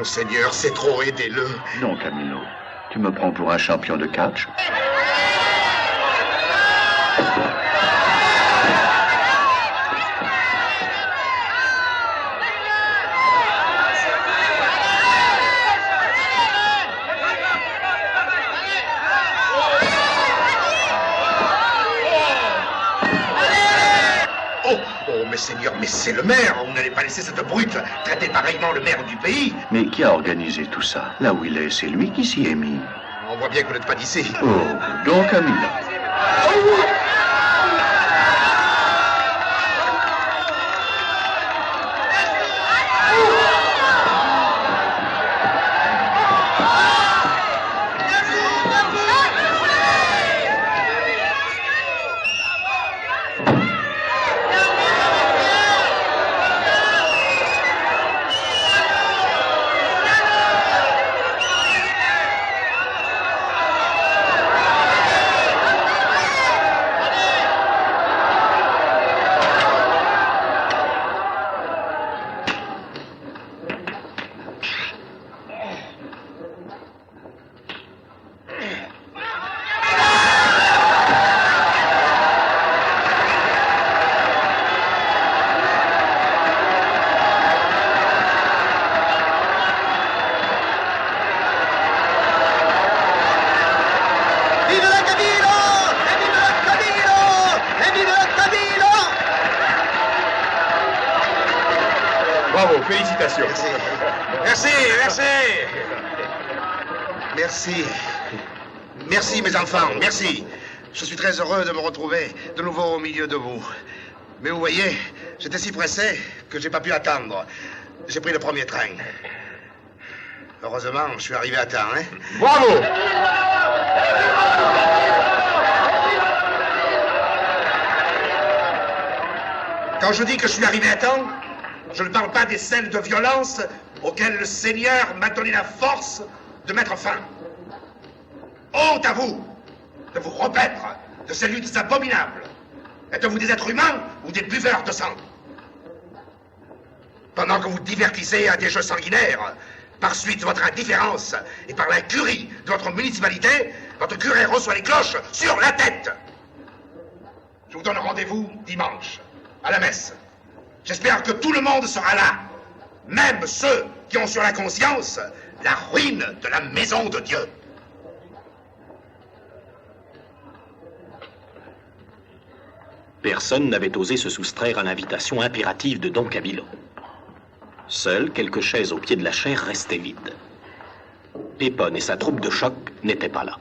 Seigneur, c'est trop, aidez-le. Non, Camilo. Tu me prends pour un champion de catch? Mais Seigneur, mais c'est le maire. Vous n'allez pas laisser cette brute traiter pareillement le maire du pays. Mais qui a organisé tout ça? Là où il est, c'est lui qui s'y est mis. On voit bien que vous n'êtes pas d'ici. Oh, donc Camilo. Bravo, félicitations. Merci, merci, merci. Merci, mes enfants, merci. Je suis très heureux de me retrouver de nouveau au milieu de vous. Mais vous voyez, j'étais si pressé que j'ai pas pu attendre. J'ai pris le premier train. Heureusement, je suis arrivé à temps, hein? Bravo! Quand je dis que je suis arrivé à temps, je ne parle pas des scènes de violence auxquelles le Seigneur m'a donné la force de mettre fin. Honte à vous de vous repaître de ces luttes abominables. Êtes-vous des êtres humains ou des buveurs de sang? Pendant que vous divertissez à des jeux sanguinaires, par suite de votre indifférence et par l'incurie de votre municipalité, votre curé reçoit les cloches sur la tête. Je vous donne rendez-vous dimanche, à la messe. J'espère que tout le monde sera là, même ceux qui ont sur la conscience la ruine de la maison de Dieu. Personne n'avait osé se soustraire à l'invitation impérative de Don Camillo. Seules quelques chaises au pied de la chaire restaient vides. Pépone et sa troupe de choc n'étaient pas là.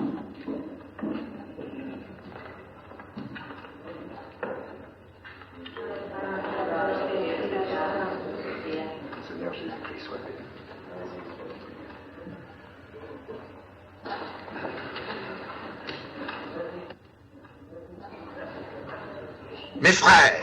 Mes frères,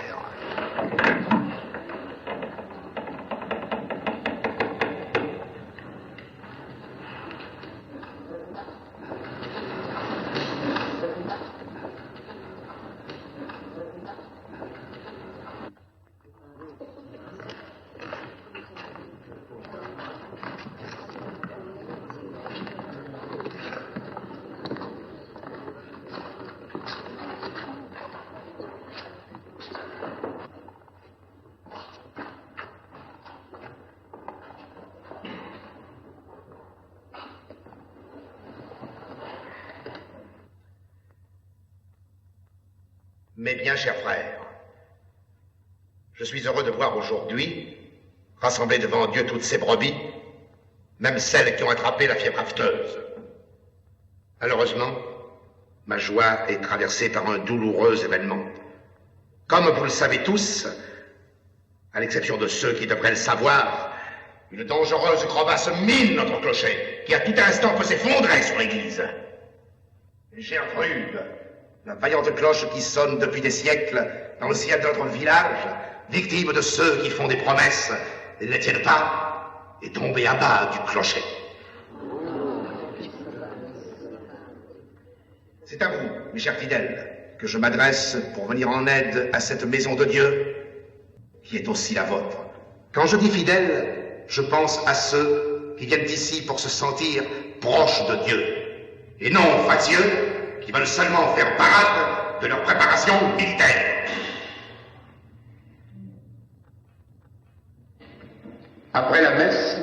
mes bien chers frères, je suis heureux de voir aujourd'hui, rassemblées devant Dieu toutes ces brebis, même celles qui ont attrapé la fièvre afteuse. Malheureusement, ma joie est traversée par un douloureux événement. Comme vous le savez tous, à l'exception de ceux qui devraient le savoir, une dangereuse crevasse mine notre clocher, qui à tout instant peut s'effondrer sur l'église. Chère Rude, la vaillante cloche qui sonne depuis des siècles dans le ciel de notre village, victime de ceux qui font des promesses et ne les tiennent pas, est tombée à bas du clocher. C'est à vous, mes chers fidèles, que je m'adresse pour venir en aide à cette maison de Dieu, qui est aussi la vôtre. Quand je dis fidèles, je pense à ceux qui viennent ici pour se sentir proches de Dieu, et non facieux, qui veulent seulement faire parade de leur préparation militaire. Après la messe,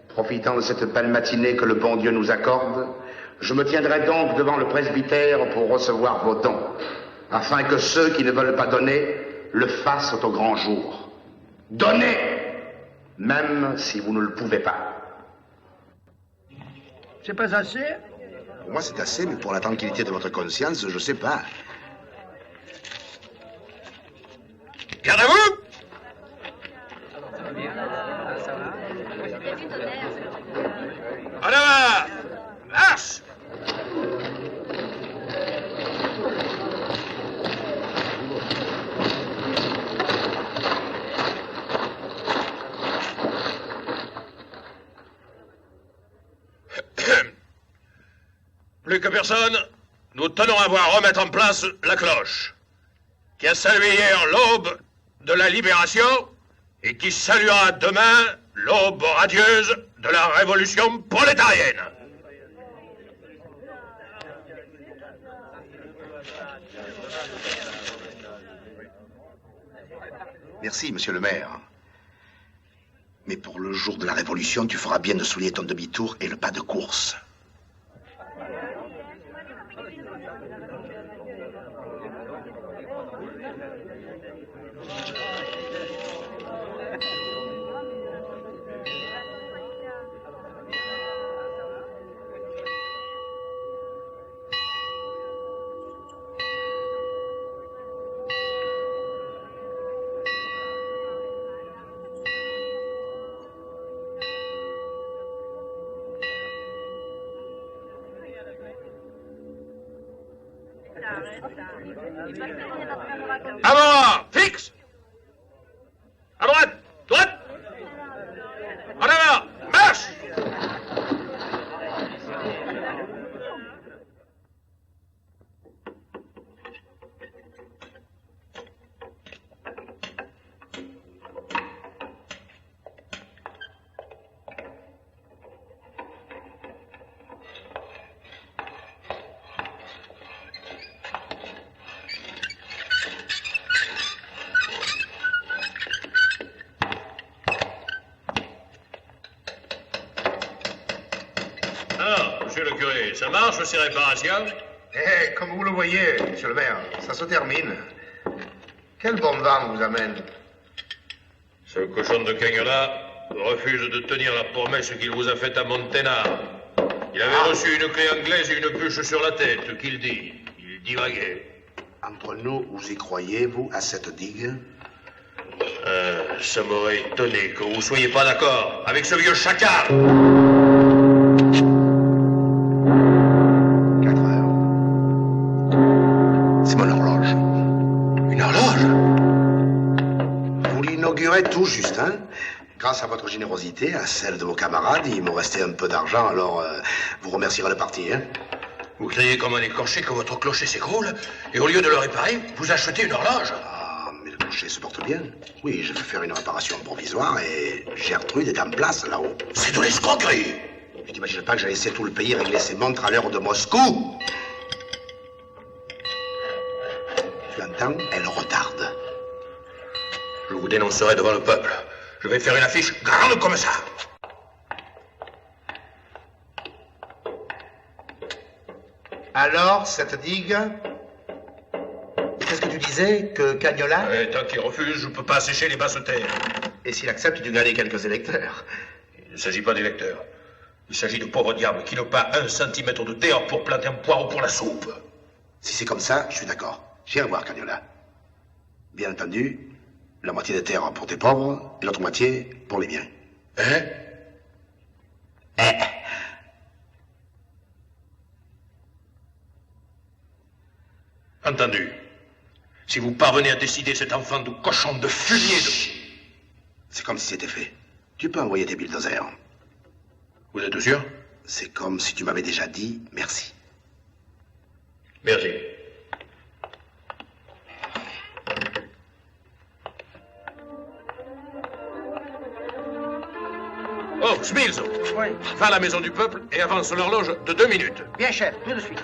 profitant de cette belle matinée que le bon Dieu nous accorde, je me tiendrai donc devant le presbytère pour recevoir vos dons, afin que ceux qui ne veulent pas donner le fassent au grand jour. Donnez, même si vous ne le pouvez pas. C'est pas assez? Pour moi, c'est assez, mais pour la tranquillité de votre conscience, je sais pas. Gardez-vous! En avant! Marche! Plus que personne, nous tenons à voir remettre en place la cloche, qui a salué hier l'aube de la libération et qui saluera demain l'aube radieuse de la révolution prolétarienne. Merci, monsieur le maire. Mais pour le jour de la révolution, tu feras bien de souligner ton demi-tour et le pas de course. Avant, fixe. À droite, droite. En avant, marche. Alors, monsieur le curé, ça marche ces réparations? Eh, comme vous le voyez, monsieur le maire, ça se termine. Quel bon vent vous amène? Ce cochon de Cagnola refuse de tenir la promesse qu'il vous a faite à Monténard. Il avait reçu une clé anglaise et une bûche sur la tête, qu'il dit. Il divaguait. Entre nous, vous y croyez, vous, à cette digue? Ça m'aurait étonné que vous soyez pas d'accord avec ce vieux chacal. 4 heures. C'est mon horloge. Une horloge? Vous l'inaugurez tout juste, hein? Grâce à votre générosité, à celle de vos camarades, il me restait un peu d'argent, alors vous remercierez le parti, hein? Vous criez comme un écorché que votre clocher s'écroule, et au lieu de le réparer, vous achetez une horloge. Ah, mais le clocher se porte bien. Oui, je vais faire une réparation provisoire et Gertrude est en place là-haut. C'est de l'escroquerie. Tu t'imagines pas que j'ai laissé tout le pays régler ses montres à l'heure de Moscou? Tu entends? Elle retarde. Je vous dénoncerai devant le peuple. Je vais faire une affiche grande comme ça. Alors, cette digue? Qu'est-ce que tu disais? Que Cagnola? Tant qu'il refuse, je ne peux pas assécher les basses terres. Et s'il accepte, tu gagnes quelques électeurs. Il ne s'agit pas d'électeurs. Il s'agit de pauvres diables qui n'ont pas 1 centimètre de terre pour planter un poireau pour la soupe. Si c'est comme ça, je suis d'accord. J'irai voir Cagnola. Bien entendu, la moitié des terres pour tes pauvres et l'autre moitié pour les miens. Hein? Entendu. Si vous parvenez à décider cet enfant de cochon de fumier de... C'est comme si c'était fait. Tu peux envoyer tes bulldozers. Vous êtes sûr? C'est comme si tu m'avais déjà dit merci. Merci. Oh, Smills! Oui. Va à la maison du peuple et avance l'horloge de 2 minutes. Bien, chef, tout de suite.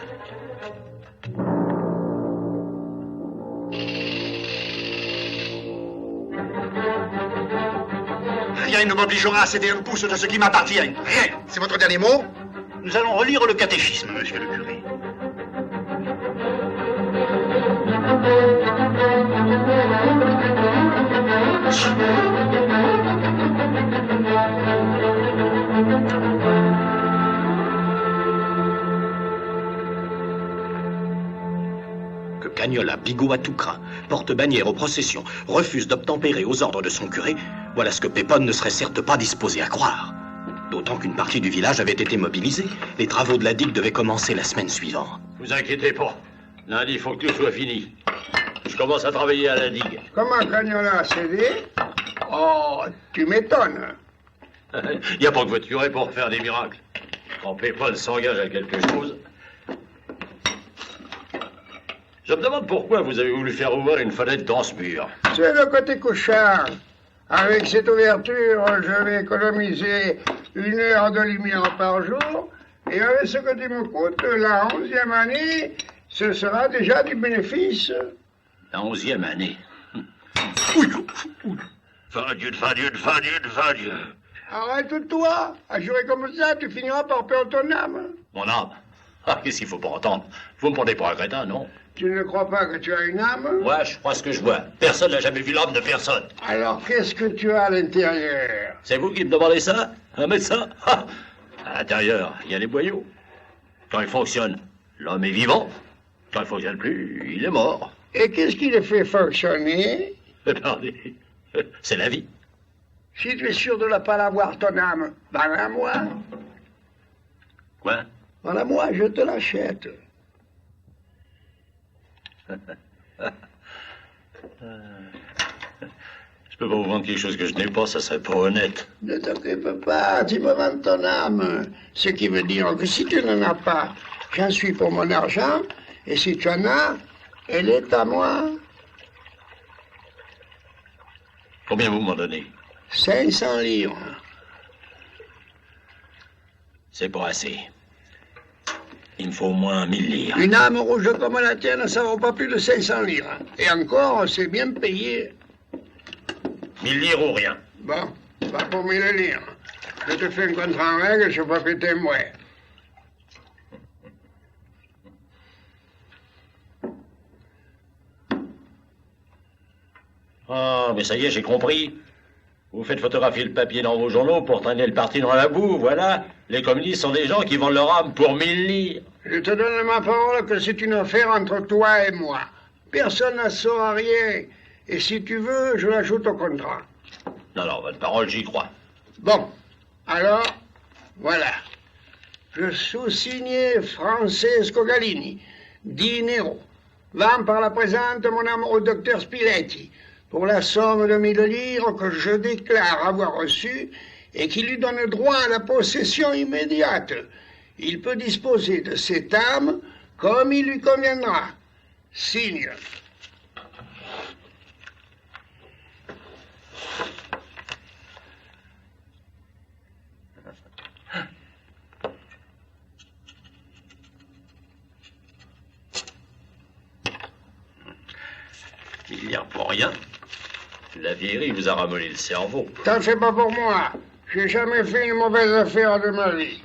Rien ne m'obligera à céder un pouce de ce qui m'appartient. Rien. C'est votre dernier mot? Nous allons relire le catéchisme, monsieur le curé. Que Cagnola, bigot à tout crin, porte bannière aux processions, refuse d'obtempérer aux ordres de son curé, voilà ce que Pépone ne serait certes pas disposé à croire. D'autant qu'une partie du village avait été mobilisée. Les travaux de la digue devaient commencer la semaine suivante. Vous inquiétez pas. Lundi, il faut que tout soit fini. Je commence à travailler à la digue. Comment Cagnola a cédé? Oh, tu m'étonnes. Il n'y a pas que votre curé pour faire des miracles. Quand Pépone s'engage à quelque chose... Je me demande pourquoi vous avez voulu faire ouvrir une fenêtre dans ce mur. C'est le côté couchard. Avec cette ouverture, je vais économiser 1 heure de lumière par jour. Et avec ce que tu me coûtes, la 11e année, ce sera déjà du bénéfice. La 11e année. Fin Dieu. Arrête-toi. À jurer comme ça, tu finiras par perdre ton âme. Mon âme? Ah, qu'est-ce qu'il faut pas entendre? Vous me prenez pour un crétin, non? Tu ne crois pas que tu as une âme? Ouais, je crois ce que je vois. Personne n'a jamais vu l'âme de personne. Alors, qu'est-ce que tu as à l'intérieur? C'est vous qui me demandez ça? Un médecin? Ah, à l'intérieur, il y a des boyaux. Quand il fonctionne, l'homme est vivant. Quand il fonctionne plus, il est mort. Et qu'est-ce qui les fait fonctionner? Attendez, c'est la vie. Si tu es sûr de ne pas l'avoir, ton âme, vends-la moi. Quoi? Vends-la moi, je te l'achète. Je peux pas vous vendre quelque chose que je n'ai pas, ça serait pas honnête. Ne t'occupe pas, tu me vends ton âme. Ce qui veut dire que si tu n'en as pas, j'en suis pour mon argent, et si tu en as, elle est à moi. Combien vous m'en donnez? 500 livres. C'est pas assez. Il me faut au moins 1000 livres. Une âme rouge comme la tienne, ça vaut pas plus de 500 livres. Et encore, c'est bien payé. 1000 livres ou rien. Bon, pas pour 1000 livres. Je te fais un contrat en règle, je vois que t'es moi. Ah, mais ça y est, j'ai compris. Vous faites photographier le papier dans vos journaux pour traîner le parti dans la boue, voilà. Les communistes sont des gens qui vendent leur âme pour 1000 livres. Je te donne ma parole que c'est une affaire entre toi et moi. Personne ne saura rien. Et si tu veux, je l'ajoute au contrat. Non, votre parole, j'y crois. Bon, alors, voilà. Je sous-signé Francesco Galini, Dinero. Vends par la présente mon âme au docteur Spiletti, pour la somme de 1000 livres que je déclare avoir reçue et qui lui donne droit à la possession immédiate. Il peut disposer de cette âme comme il lui conviendra. Signe. Il n'y a pour rien. La vieillerie vous a ramolli le cerveau. T'en fais pas pour moi. J'ai jamais fait une mauvaise affaire de ma vie.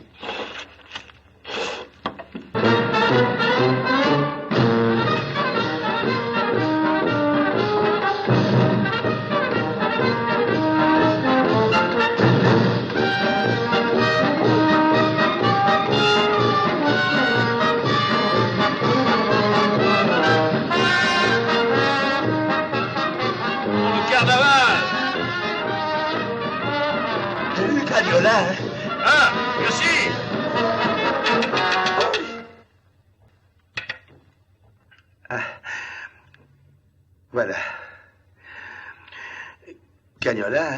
Ah, merci. Voilà. Cagnola.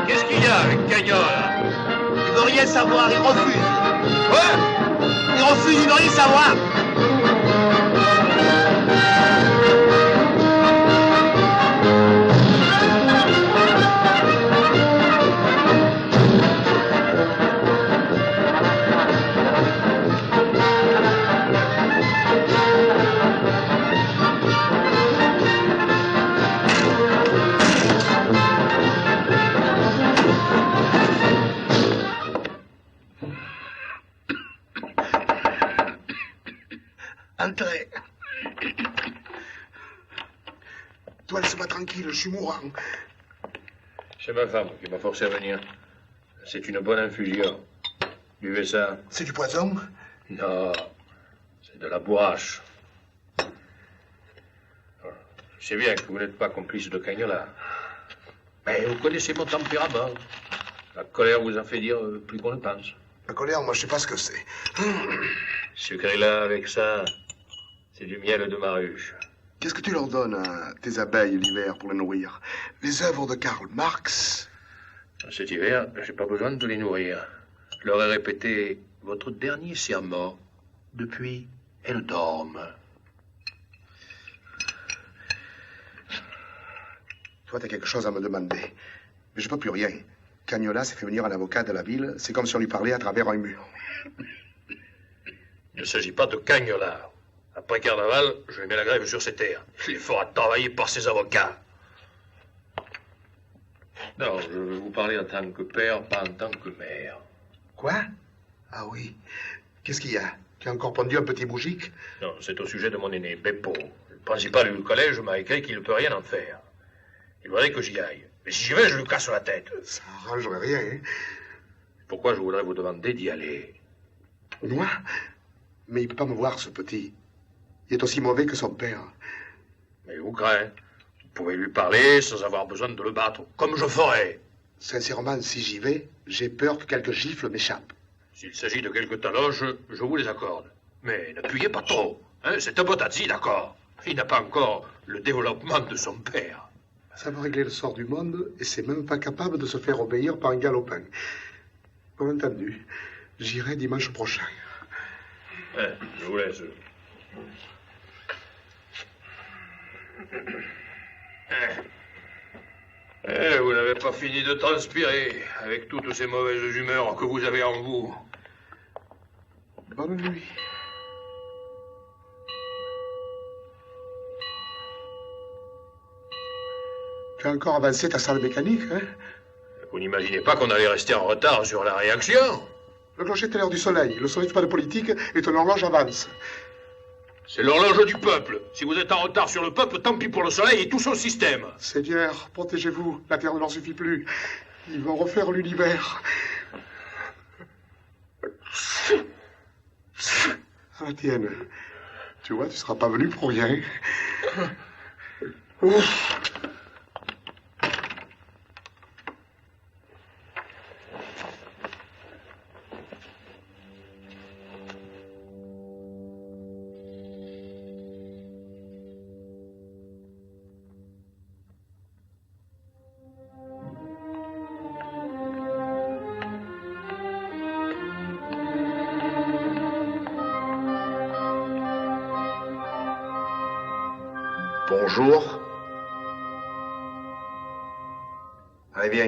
Qu'est-ce qu'il y a avec Cagnola? Il veut rien savoir, il refuse. Ouais. Il refuse, il veut rien savoir. Entrez. Toi, laisse-moi tranquille, je suis mourant. C'est ma femme qui m'a forcé à venir. C'est une bonne infusion. Buvez ça. C'est du poison? Non, c'est de la bourrache. Je sais bien que vous n'êtes pas complice de Cagnola. Mais vous connaissez mon tempérament. La colère vous a fait dire plus qu'on ne pense. La colère, moi, je sais pas ce que c'est. Sucrez-la avec ça. C'est du miel de ma ruche. Qu'est-ce que tu leur donnes à tes abeilles l'hiver pour les nourrir? Les œuvres de Karl Marx? Cet hiver, j'ai pas besoin de les nourrir. Je leur ai répété votre dernier serment. Depuis, elles dorment. Toi, t'as quelque chose à me demander. Mais je peux plus rien. Cagnola s'est fait venir un avocat de la ville. C'est comme si on lui parlait à travers un mur. Il ne s'agit pas de Cagnola. Après Carnaval, je mets la grève sur ces terres. Il fera travailler par ses avocats. Non, je veux vous parler en tant que père, pas en tant que mère. Quoi? Ah oui. Qu'est-ce qu'il y a? Tu as encore pendu un petit bougique? Non, c'est au sujet de mon aîné, Beppo. Le principal du collège m'a écrit qu'il ne peut rien en faire. Il voudrait que j'y aille. Mais si j'y vais, je lui casse la tête. Ça arrangerait rien, hein? Pourquoi je voudrais vous demander d'y aller? Moi? Mais il peut pas me voir, ce petit. Il est aussi mauvais que son père. Mais vous crains. Vous pouvez lui parler sans avoir besoin de le battre, comme je ferai. Sincèrement, si j'y vais, j'ai peur que quelques gifles m'échappent. S'il s'agit de quelques taloches, je vous les accorde. Mais n'appuyez pas trop. Hein, c'est un Botazzi, d'accord. Il n'a pas encore le développement de son père. Ça va régler le sort du monde et c'est même pas capable de se faire obéir par un galopin. Bien entendu, j'irai dimanche prochain. Je vous laisse. Vous n'avez pas fini de transpirer avec toutes ces mauvaises humeurs que vous avez en vous. Bonne nuit. Tu as encore avancé ta salle mécanique, hein? Vous n'imaginez pas qu'on allait rester en retard sur la réaction? Le clocher est à l'heure du soleil. Le soleil, c'est pas de politique et ton horloge avance. C'est l'horloge du peuple. Si vous êtes en retard sur le peuple, tant pis pour le soleil et tout son système. Seigneur, protégez-vous. La terre ne leur suffit plus. Ils vont refaire l'univers. À la tienne. Tu vois, tu seras pas venu pour rien. Ouf. Bonjour. Allez, viens.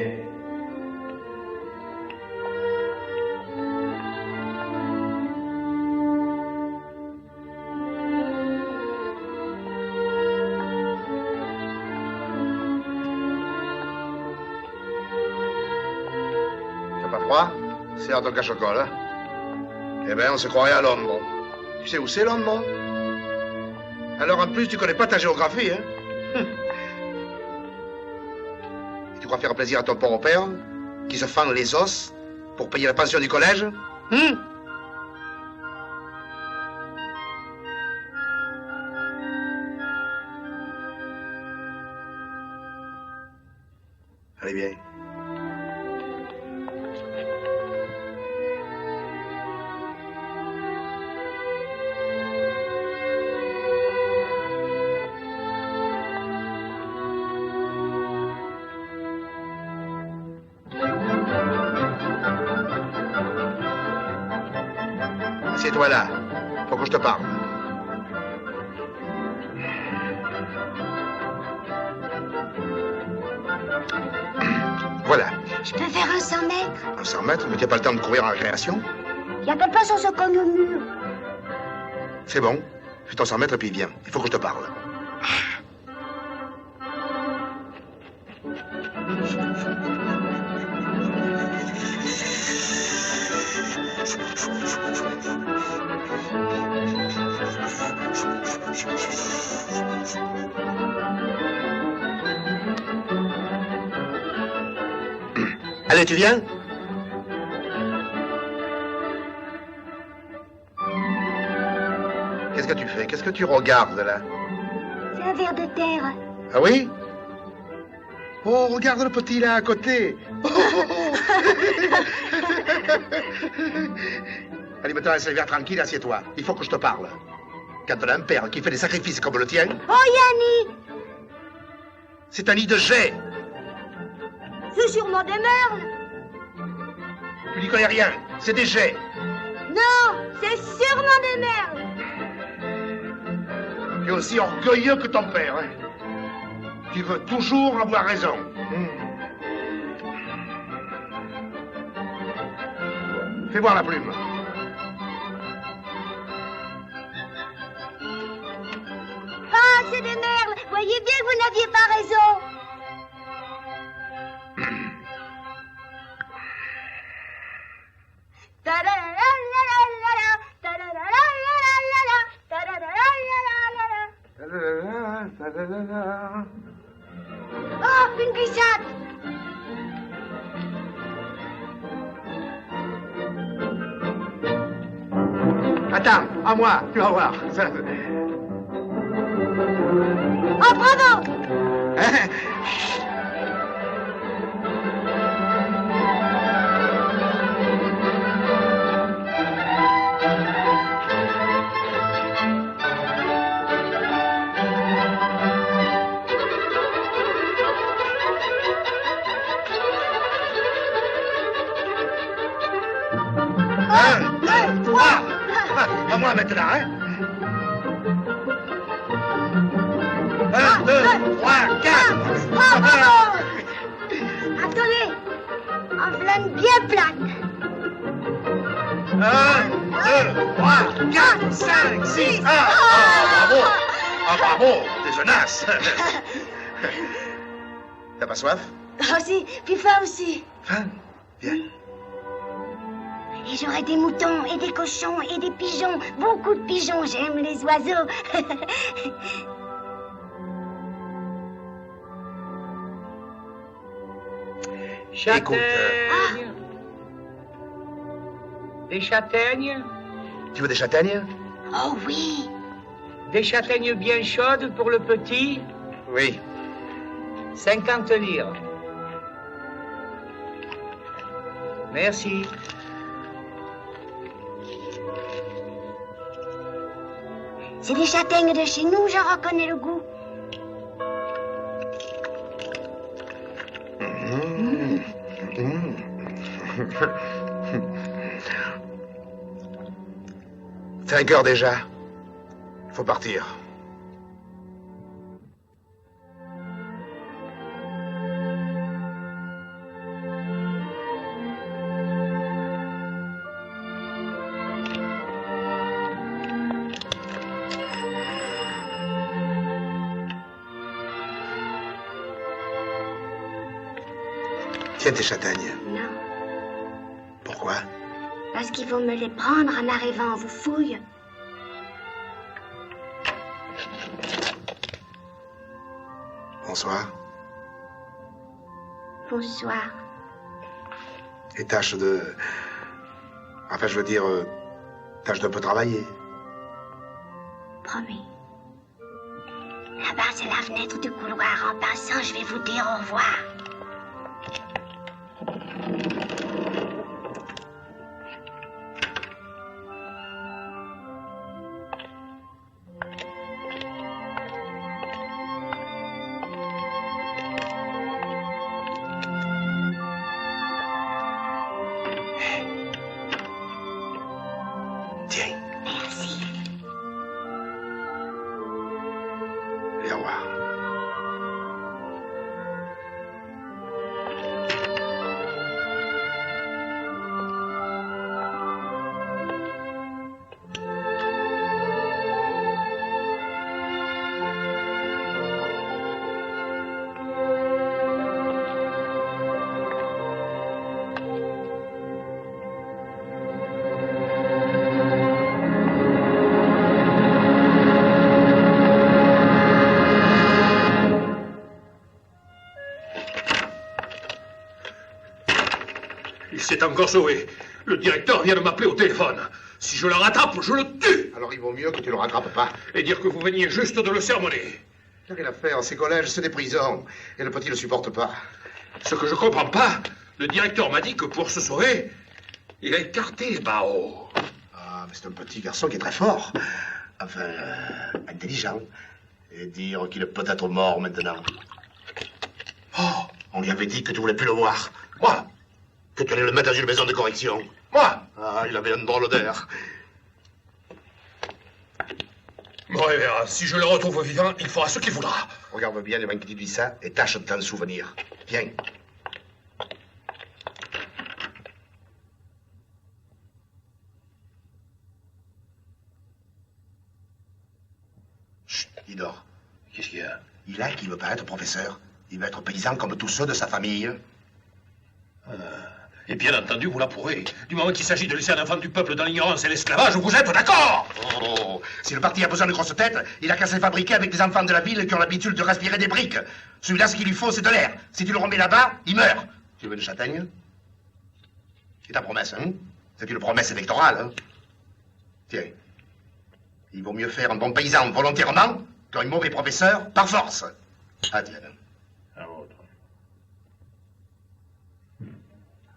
T'as pas froid? C'est l'heure de ton cache-colle, hein? Eh ben, on se croirait à Londres. Tu sais où c'est, Londres? Alors en plus, tu connais pas ta géographie, hein? Tu crois faire plaisir à ton pauvre père, qui se fend les os pour payer la pension du collège? Allez, viens. Assieds-toi là. Faut que je te parle. Voilà. Je peux faire un 100 mètres? Un 100 mètres, mais tu n'as pas le temps de courir en récréation? Il n'y a pas sur ce cogne au mur. C'est bon. Fais ton 100 mètres et puis viens. Il faut que je te parle. Allez, tu viens? Qu'est-ce que tu fais? Qu'est-ce que tu regardes, là? C'est un ver de terre. Ah oui? Oh, regarde le petit, là, à côté. Oh, oh, oh. Allez, maintenant, laisse les verres tranquilles, assieds-toi. Il faut que je te parle. Quand on a un père qui fait des sacrifices comme le tien... Oh, Yanni! C'est un nid de jet. C'est sûrement des merles. Tu n'y connais rien. C'est des jets. Non, c'est sûrement des merles. Tu es aussi orgueilleux que ton père, hein? Tu veux toujours avoir raison. Fais voir la plume. Ah, c'est des merles. Voyez bien que vous n'aviez pas raison. Oh, une glissade. Attends, à moi, tu vas voir. Oh, bravo. Hein? À moi maintenant, hein? 1, 2, 3, 4. Attendez, en flamme bien plate. 1, 2, 3, 4, 5, 6. Ah, bravo! Ah, bravo! T'es jeunesse! T'as pas soif? Ah si, puis faim aussi. Faim? Bien. Et j'aurai des moutons et des cochons et des pigeons. Beaucoup de pigeons, j'aime les oiseaux. Châtaignes. Des châtaignes. Tu veux des châtaignes? Oh oui. Des châtaignes bien chaudes pour le petit. Oui. 50 livres. Merci. C'est des châtaignes de chez nous, je reconnais le goût. T'as un cœur déjà. Il faut partir. Tiens tes châtaignes. Non, Pourquoi? parce qu'il faut me les prendre en arrivant, vous fouille. Bonsoir. Bonsoir. Et tâche de... Enfin, je veux dire... tâche d'un peu travailler. Promis. Là-bas, c'est la fenêtre du couloir. En passant, je vais vous dire au revoir. Merci. Et au revoir. Il s'est encore sauvé. Le directeur vient de m'appeler au téléphone. Si je le rattrape, je le tue. Alors il vaut mieux que tu le rattrapes pas. Et dire que vous veniez juste de le sermonner. Il n'y a rien à faire. Ces collèges, c'est des prisons. Et le petit ne supporte pas. Ce que je comprends pas, le directeur m'a dit que pour se sauver, il a écarté Bao. Ah, mais c'est un petit garçon qui est très fort. Enfin, intelligent. Et dire qu'il est peut-être mort maintenant. Oh, on lui avait dit que tu voulais plus le voir. Moi, que tu allais le mettre dans une maison de correction. Moi. Ah, il avait un drôle d'air. Bon, et bien, si je le retrouve vivant, il fera ce qu'il voudra. Regarde bien avant que tu dis ça et tâche de t'en souvenir. Viens. Chut, il dort. Qu'est-ce qu'il y a? Il a qui veut pas être professeur. Il veut être paysan comme tous ceux de sa famille. Et bien entendu, vous la pourrez. Du moment qu'il s'agit de laisser un enfant du peuple dans l'ignorance et l'esclavage, vous êtes d'accord? Oh, si le parti a besoin de grosses têtes, il a qu'à se les fabriquer avec des enfants de la ville qui ont l'habitude de respirer des briques. Celui-là, ce qu'il lui faut, c'est de l'air. Si tu le remets là-bas, il meurt. Tu veux des châtaignes? C'est ta promesse, hein? C'est une promesse électorale, hein? Tiens. Il vaut mieux faire un bon paysan volontairement qu'un mauvais professeur par force. Ah, tiens.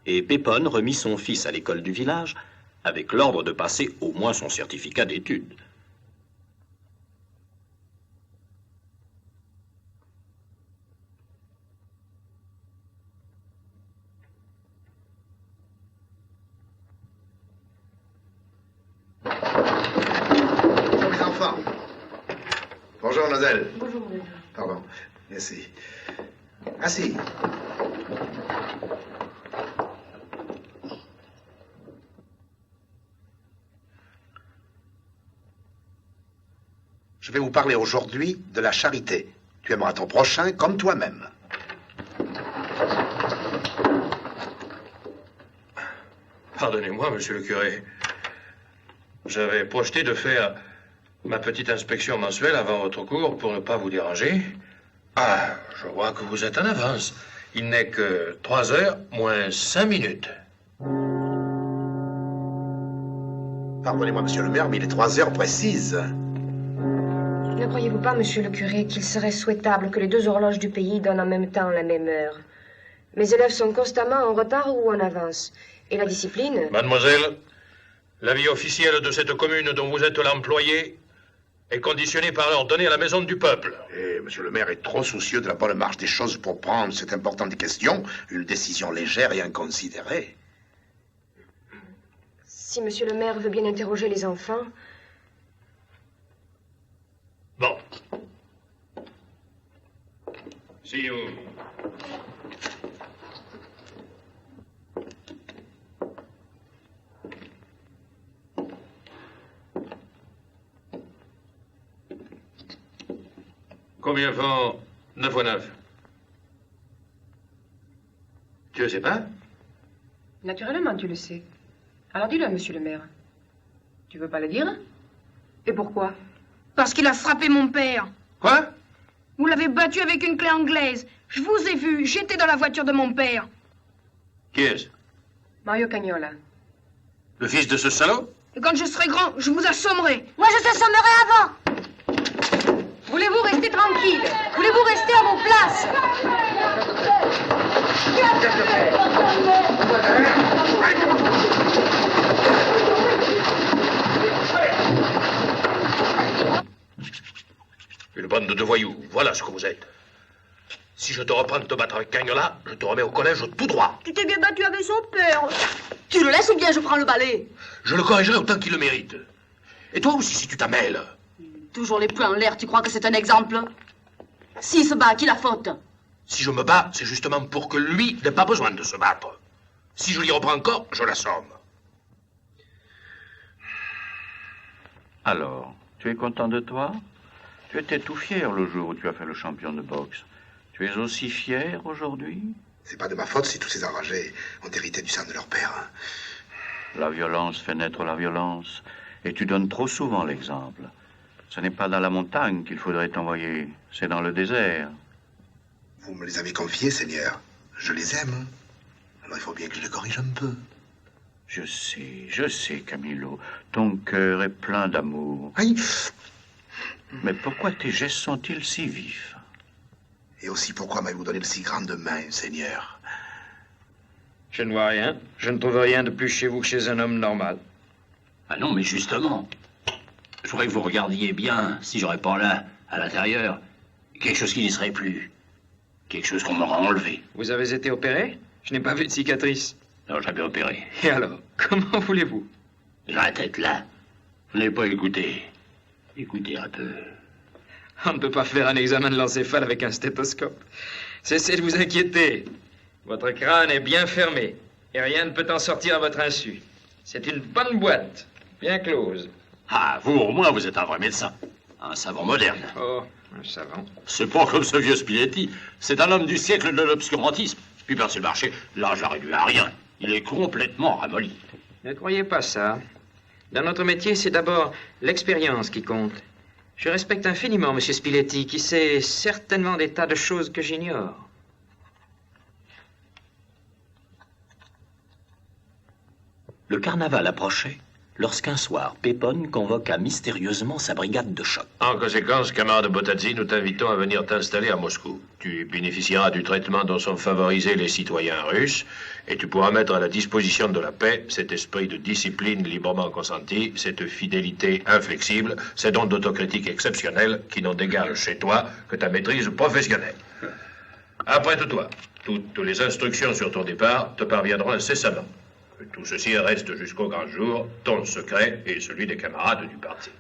et Pépone remit son fils à l'école du village avec l'ordre de passer au moins son certificat d'études. Bonjour les enfants. Bonjour, mademoiselle. Bonjour, mademoiselle. Pardon. Merci. Assis. Je vais vous parler aujourd'hui de la charité. Tu aimeras ton prochain comme toi-même. Pardonnez-moi, monsieur le curé. J'avais projeté de faire ma petite inspection mensuelle avant votre cours pour ne pas vous déranger. Ah, je vois que vous êtes en avance. Il n'est que 3 heures moins 5 minutes. Pardonnez-moi, monsieur le maire, mais il est 3 heures précises. Ne croyez-vous pas, monsieur le curé, qu'il serait souhaitable que les 2 horloges du pays donnent en même temps la même heure? Mes élèves sont constamment en retard ou en avance. Et la discipline? Mademoiselle, la vie officielle de cette commune dont vous êtes l'employé est conditionnée par l'ordre donné à la maison du peuple. Et monsieur le maire est trop soucieux de la bonne marche des choses pour prendre cette importante question, une décision légère et inconsidérée. Si monsieur le maire veut bien interroger les enfants... Bon. See you. Combien font 9 fois 9? Tu le sais pas? Naturellement, tu le sais. Alors dis-le, monsieur le maire. Tu veux pas le dire? Et pourquoi? Parce qu'il a frappé mon père. Quoi? Vous l'avez battu avec une clé anglaise. Je vous ai vu, j'étais dans la voiture de mon père. Qui est-ce? Mario Cagnola. Le fils de ce salaud? Et quand je serai grand, je vous assommerai. Moi, je t'assommerai avant. Voulez-vous rester tranquille? Voulez-vous rester à vos places? Une bande de voyous, voilà ce que vous êtes. Si je te reprends de te battre avec Cagnola, je te remets au collège tout droit. Tu t'es bien battu avec son père. Tu le laisses ou bien je prends le balai? Je le corrigerai autant qu'il le mérite. Et toi aussi, si tu t'ammêles. Toujours les poings en l'air, tu crois que c'est un exemple? S'il se bat, qui la faute? Si je me bats, c'est justement pour que lui n'ait pas besoin de se battre. Si je l'y reprends encore, je l'assomme. Alors, tu es content de toi? Tu étais tout fier le jour où tu as fait le champion de boxe. Tu es aussi fier aujourd'hui? C'est pas de ma faute si tous ces enragés ont hérité du sang de leur père. La violence fait naître la violence. Et tu donnes trop souvent l'exemple. Ce n'est pas dans la montagne qu'il faudrait t'envoyer, c'est dans le désert. Vous me les avez confiés, Seigneur. Je les aime. Alors il faut bien que je les corrige un peu. Je sais, Camillo. Ton cœur est plein d'amour. Aïe. Mais pourquoi tes gestes sont-ils si vifs? Et aussi pourquoi m'avez-vous donné de si grandes mains, Seigneur? Je ne vois rien. Je ne trouve rien de plus chez vous que chez un homme normal. Ah non, mais justement. Je voudrais que vous regardiez bien, si j'aurais pas là, à l'intérieur, quelque chose qui n'y serait plus. Quelque chose qu'on m'aura enlevé. Vous avez été opéré? Je n'ai pas vu de cicatrice. Non, j'ai bien opéré. Et alors, comment voulez-vous? J'ai la tête là. Vous n'avez pas écouté. Écoutez un peu. On ne peut pas faire un examen de l'encéphale avec un stéthoscope. Cessez de vous inquiéter. Votre crâne est bien fermé. Et rien ne peut en sortir à votre insu. C'est une bonne boîte, bien close. Ah, vous, au moins, vous êtes un vrai médecin. Un savant moderne. Oh, un savant. C'est pas comme ce vieux Spiletti. C'est un homme du siècle de l'obscurantisme. Puis Percy le Marché, là, j'ai réduit à rien. Il est complètement ramolli. Ne croyez pas ça. Dans notre métier, c'est d'abord l'expérience qui compte. Je respecte infiniment M. Spiletti, qui sait certainement des tas de choses que j'ignore. Le carnaval approchait, lorsqu'un soir, Pépone convoqua mystérieusement sa brigade de choc. En conséquence, camarade Botazzi, nous t'invitons à venir t'installer à Moscou. Tu bénéficieras du traitement dont sont favorisés les citoyens russes et tu pourras mettre à la disposition de la paix cet esprit de discipline librement consenti, cette fidélité inflexible, ces dons d'autocritique exceptionnels qui n'ont d'égal chez toi que ta maîtrise professionnelle. Apprête-toi. Toutes les instructions sur ton départ te parviendront incessamment. Tout ceci reste jusqu'au grand jour, ton secret et celui des camarades du parti.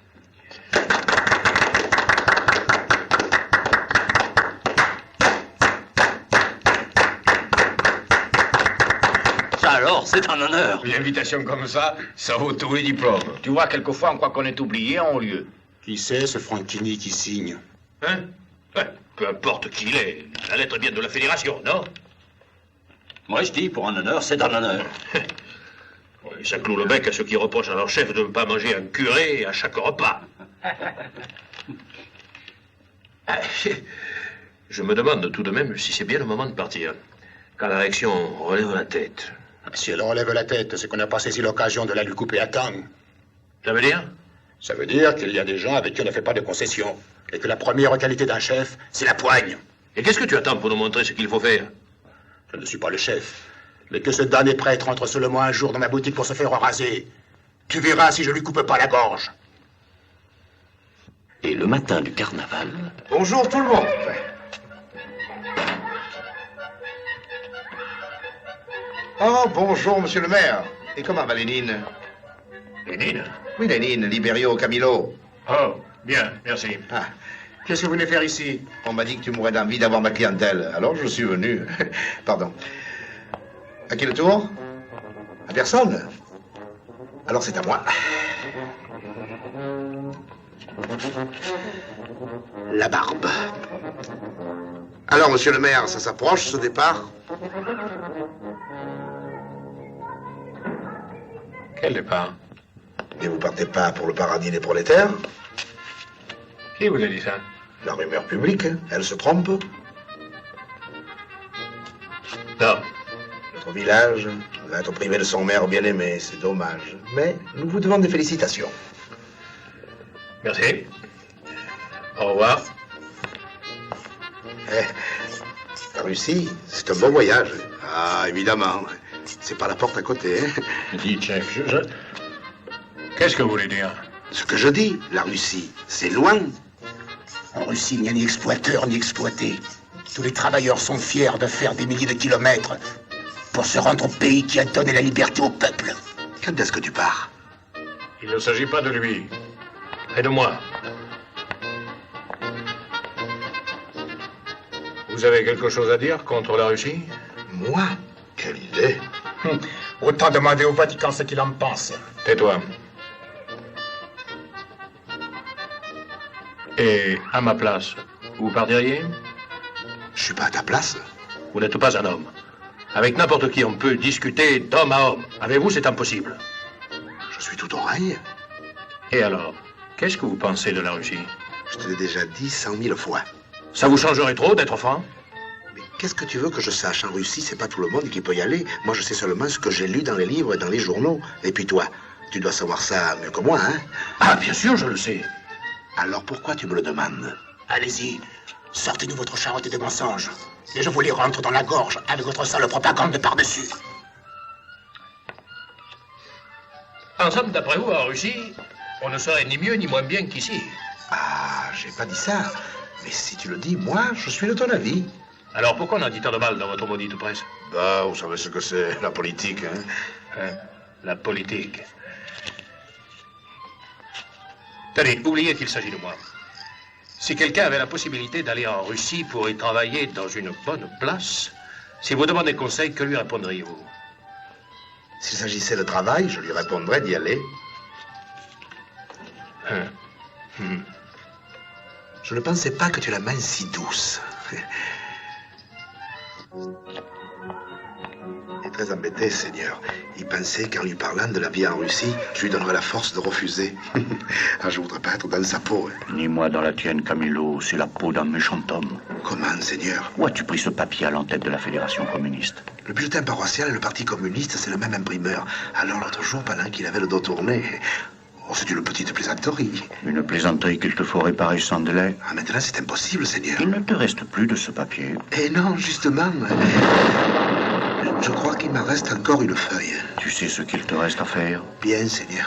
Ça alors, c'est un honneur. Une invitation comme ça vaut tous les diplômes. Tu vois, quelquefois, on croit qu'on est oublié en haut lieu. Qui c'est, ce Franchini qui signe? Hein? Ouais, peu importe qui il est. La lettre vient de la Fédération, non? Moi, je dis, pour un honneur, c'est un honneur. Oui, ça cloue le bec à ceux qui reprochent à leur chef de ne pas manger un curé à chaque repas. Je me demande tout de même si c'est bien le moment de partir. Quand la réaction relève la tête. Si elle relève la tête, c'est qu'on n'a pas saisi l'occasion de la lui couper à temps. Ça veut dire? Ça veut dire qu'il y a des gens avec qui on ne fait pas de concessions. Et que la première qualité d'un chef, c'est la poigne. Et qu'est-ce que tu attends pour nous montrer ce qu'il faut faire? Je ne suis pas le chef. Mais que ce damné prêtre entre seulement un jour dans ma boutique pour se faire raser. Tu verras si je lui coupe pas la gorge. Et le matin du carnaval... Bonjour tout le monde. Oh, bonjour, monsieur le maire. Et comment va Lénine? Lénine? Oui, Lénine, Libério, Camilo. Oh, bien, merci. Ah, qu'est-ce que vous venez faire ici? On m'a dit que tu mourrais d'envie d'avoir ma clientèle, alors je suis venu. Pardon. À qui le tour? À personne? Alors c'est à moi. La barbe. Alors, monsieur le maire, ça s'approche, ce départ? Quel départ? Et vous partez pas pour le paradis des prolétaires? Qui vous a dit ça? La rumeur publique, elle se trompe? Non. Notre village va être privé de son maire bien-aimé, c'est dommage. Mais nous vous devons des félicitations. Merci. Au revoir. La Russie, c'est un bon voyage. Ah, évidemment. C'est pas la porte à côté, hein? Dites, chef, qu'est-ce que vous voulez dire? Ce que je dis, la Russie, c'est loin. En Russie, il n'y a ni exploiteur ni exploité. Tous les travailleurs sont fiers de faire des milliers de kilomètres pour se rendre au pays qui a donné la liberté au peuple. Quand est-ce que tu pars? Il ne s'agit pas de lui, mais de moi. Vous avez quelque chose à dire contre la Russie? Moi? Quelle idée! Autant demander au Vatican ce qu'il en pense. Tais-toi. Et à ma place, vous partiriez? Je suis pas à ta place. Vous n'êtes pas un homme. Avec n'importe qui, on peut discuter d'homme à homme. Avec vous, c'est impossible. Je suis tout oreille. Et alors, qu'est-ce que vous pensez de la Russie? Je te l'ai déjà dit 100 000 fois. Ça vous changerait trop d'être franc? Mais qu'est-ce que tu veux que je sache? En Russie, c'est pas tout le monde qui peut y aller. Moi, je sais seulement ce que j'ai lu dans les livres et dans les journaux. Et puis toi, tu dois savoir ça mieux que moi, hein? Ah, bien sûr, je le sais. Alors pourquoi tu me le demandes? Allez-y, sortez-nous votre charrette de mensonges. Et je vous les rentre dans la gorge avec votre sale propagande de par-dessus. En somme, d'après vous, en Russie, on ne serait ni mieux ni moins bien qu'ici. Ah, j'ai pas dit ça. Mais si tu le dis, moi, je suis de ton avis. Alors pourquoi on a dit tant de mal dans votre maudite presse? Bah, vous savez ce que c'est, la politique, hein? La politique. Tenez, oubliez qu'il s'agit de moi. Si quelqu'un avait la possibilité d'aller en Russie pour y travailler dans une bonne place, si vous demandez conseil, que lui répondriez-vous? S'il s'agissait de travail, je lui répondrais d'y aller. Je ne pensais pas que tu aies la main si douce. très embêté, Seigneur. Il pensait qu'en lui parlant de la vie en Russie, je lui donnerais la force de refuser. Ah, je voudrais pas être dans sa peau. Ni moi dans la tienne, Camilo. C'est la peau d'un méchant homme. Comment, Seigneur? Où as-tu pris ce papier à l'entête de la Fédération communiste? Le bulletin paroissial et le Parti communiste, c'est le même imprimeur. Alors l'autre jour, pendant qu'il avait le dos tourné... Oh, c'est une petite plaisanterie. Une plaisanterie qu'il te faut réparer sans délai. Ah, maintenant, c'est impossible, Seigneur. Il ne te reste plus de ce papier. Eh non, justement. Je crois qu'il m'en reste encore une feuille. Tu sais ce qu'il te reste à faire? Bien, Seigneur.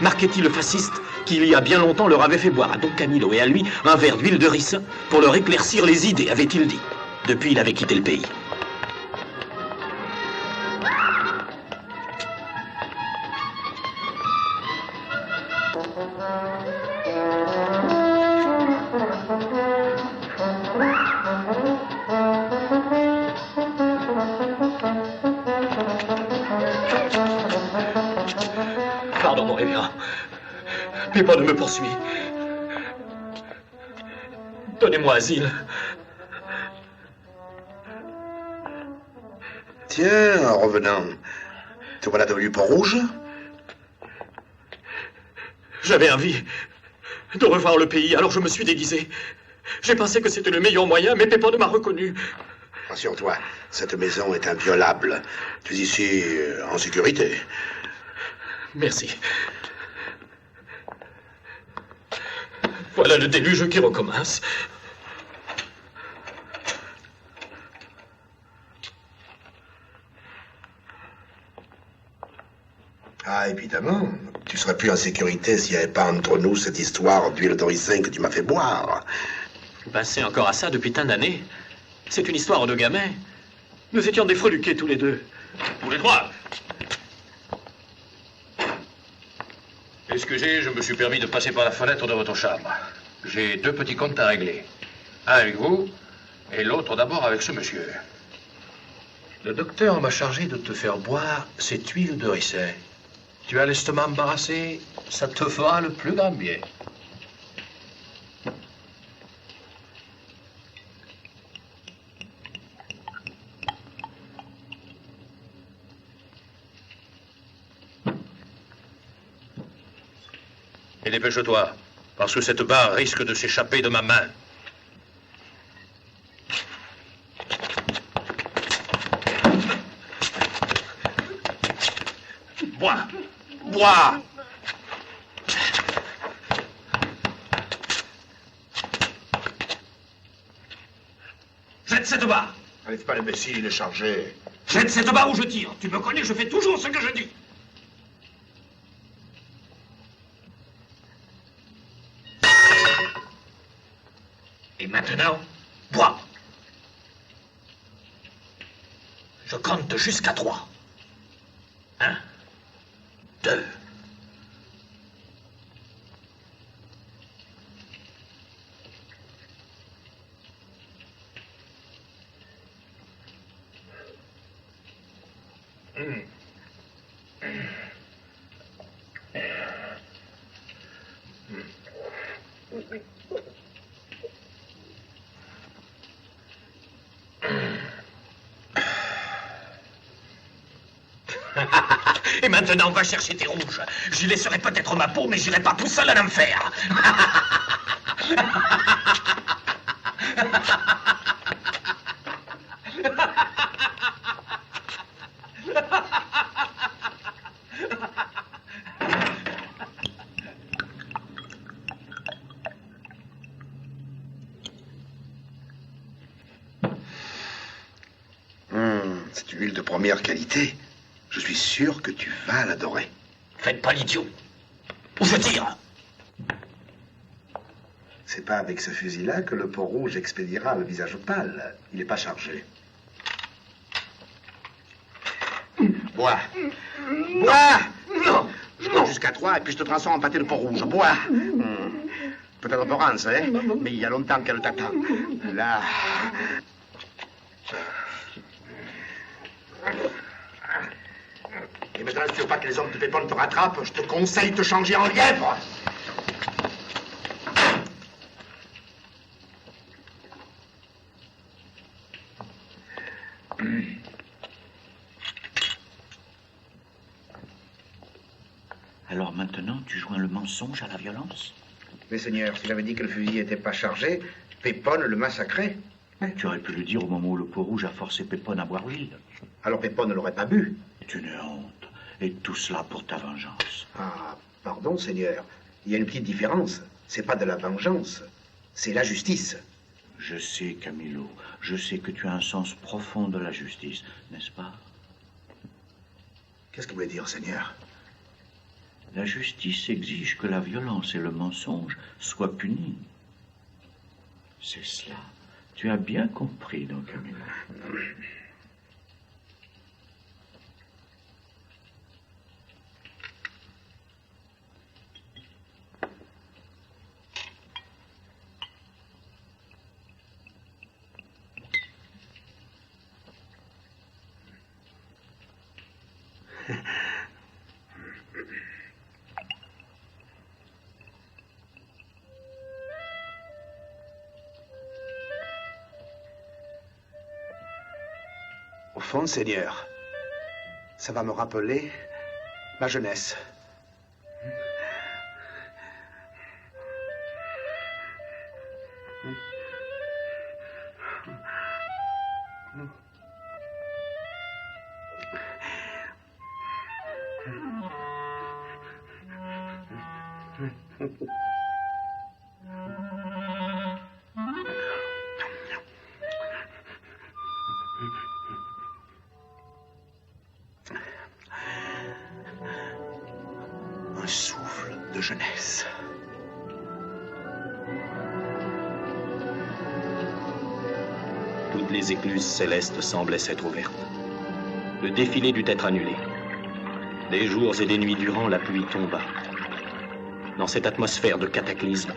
Marchetti le fasciste, qui il y a bien longtemps leur avait fait boire à Don Camilo et à lui un verre d'huile de ricin pour leur éclaircir les idées, avait-il dit. Depuis, il avait quitté le pays. Pardon, mon révérend. Pépin me poursuit. Donnez-moi asile. Tiens, en revenant, te voilà devenu Pont-Rouge? J'avais envie de revoir le pays, alors je me suis déguisé. J'ai pensé que c'était le meilleur moyen, mais Pépin m'a reconnu. Rassure-toi, cette maison est inviolable. Tu es ici en sécurité. Merci. Voilà le déluge qui recommence. Ah, évidemment. Tu serais plus en sécurité s'il n'y avait pas entre nous cette histoire d'huile de ricin que tu m'as fait boire. Passé encore à ça depuis tant d'années. C'est une histoire de gamin. Nous étions des freluquets tous les deux. Tous les trois. Excusez, je me suis permis de passer par la fenêtre de votre chambre. J'ai deux petits comptes à régler. Un avec vous, et l'autre d'abord avec ce monsieur. Le docteur m'a chargé de te faire boire cette huile de ricin. Tu as l'estomac embarrassé, ça te fera le plus grand bien. Et dépêche-toi, parce que cette barre risque de s'échapper de ma main. Bois! Bois! Jette cette barre! N'arrive pas l'imbécile, il est chargé. Jette cette barre ou je tire. Tu me connais, je fais toujours ce que je dis. Et maintenant, bois. Je compte jusqu'à 3. 1, 2. Et maintenant, va chercher tes rouges. J'y laisserai peut-être ma peau, mais j'irai pas tout seul à l'enfer. C'est une huile de première qualité. Je suis sûr que tu vas l'adorer. Faites pas l'idiot. Ou je tire. C'est pas avec ce fusil-là que le Pont-Rouge expédiera le visage pâle. Il n'est pas chargé. Bois. Bois. Non. Je compte jusqu'à 3 et puis je te transforme en pâté de Pont-Rouge. Bois. Peut-être Florence, hein? Mais il y a longtemps qu'elle t'attend. Là. tu veux pas que les hommes de Pépone te rattrapent, je te conseille de te changer en lièvre. Alors maintenant, tu joins le mensonge à la violence? Mais Seigneur, s'il avait dit que le fusil n'était pas chargé, Pépone le massacrait. Tu aurais pu le dire au moment où le Peau-Rouge a forcé Pépone à boire l'île. Alors Pépone ne l'aurait pas bu. C'est une honte. Et tout cela pour ta vengeance. Ah, pardon, Seigneur. Il y a une petite différence. C'est pas de la vengeance, c'est la justice. Je sais, Camillo, je sais que tu as un sens profond de la justice, n'est-ce pas? Qu'est-ce que vous voulez dire, Seigneur? La justice exige que la violence et le mensonge soient punis. C'est cela. Tu as bien compris, donc, Camillo. Au fond, Seigneur, ça va me rappeler ma jeunesse. Un souffle de jeunesse. Toutes les écluses célestes semblaient s'être ouvertes. Le défilé dut être annulé. Des jours et des nuits durant, la pluie tomba. Dans cette atmosphère de cataclysme,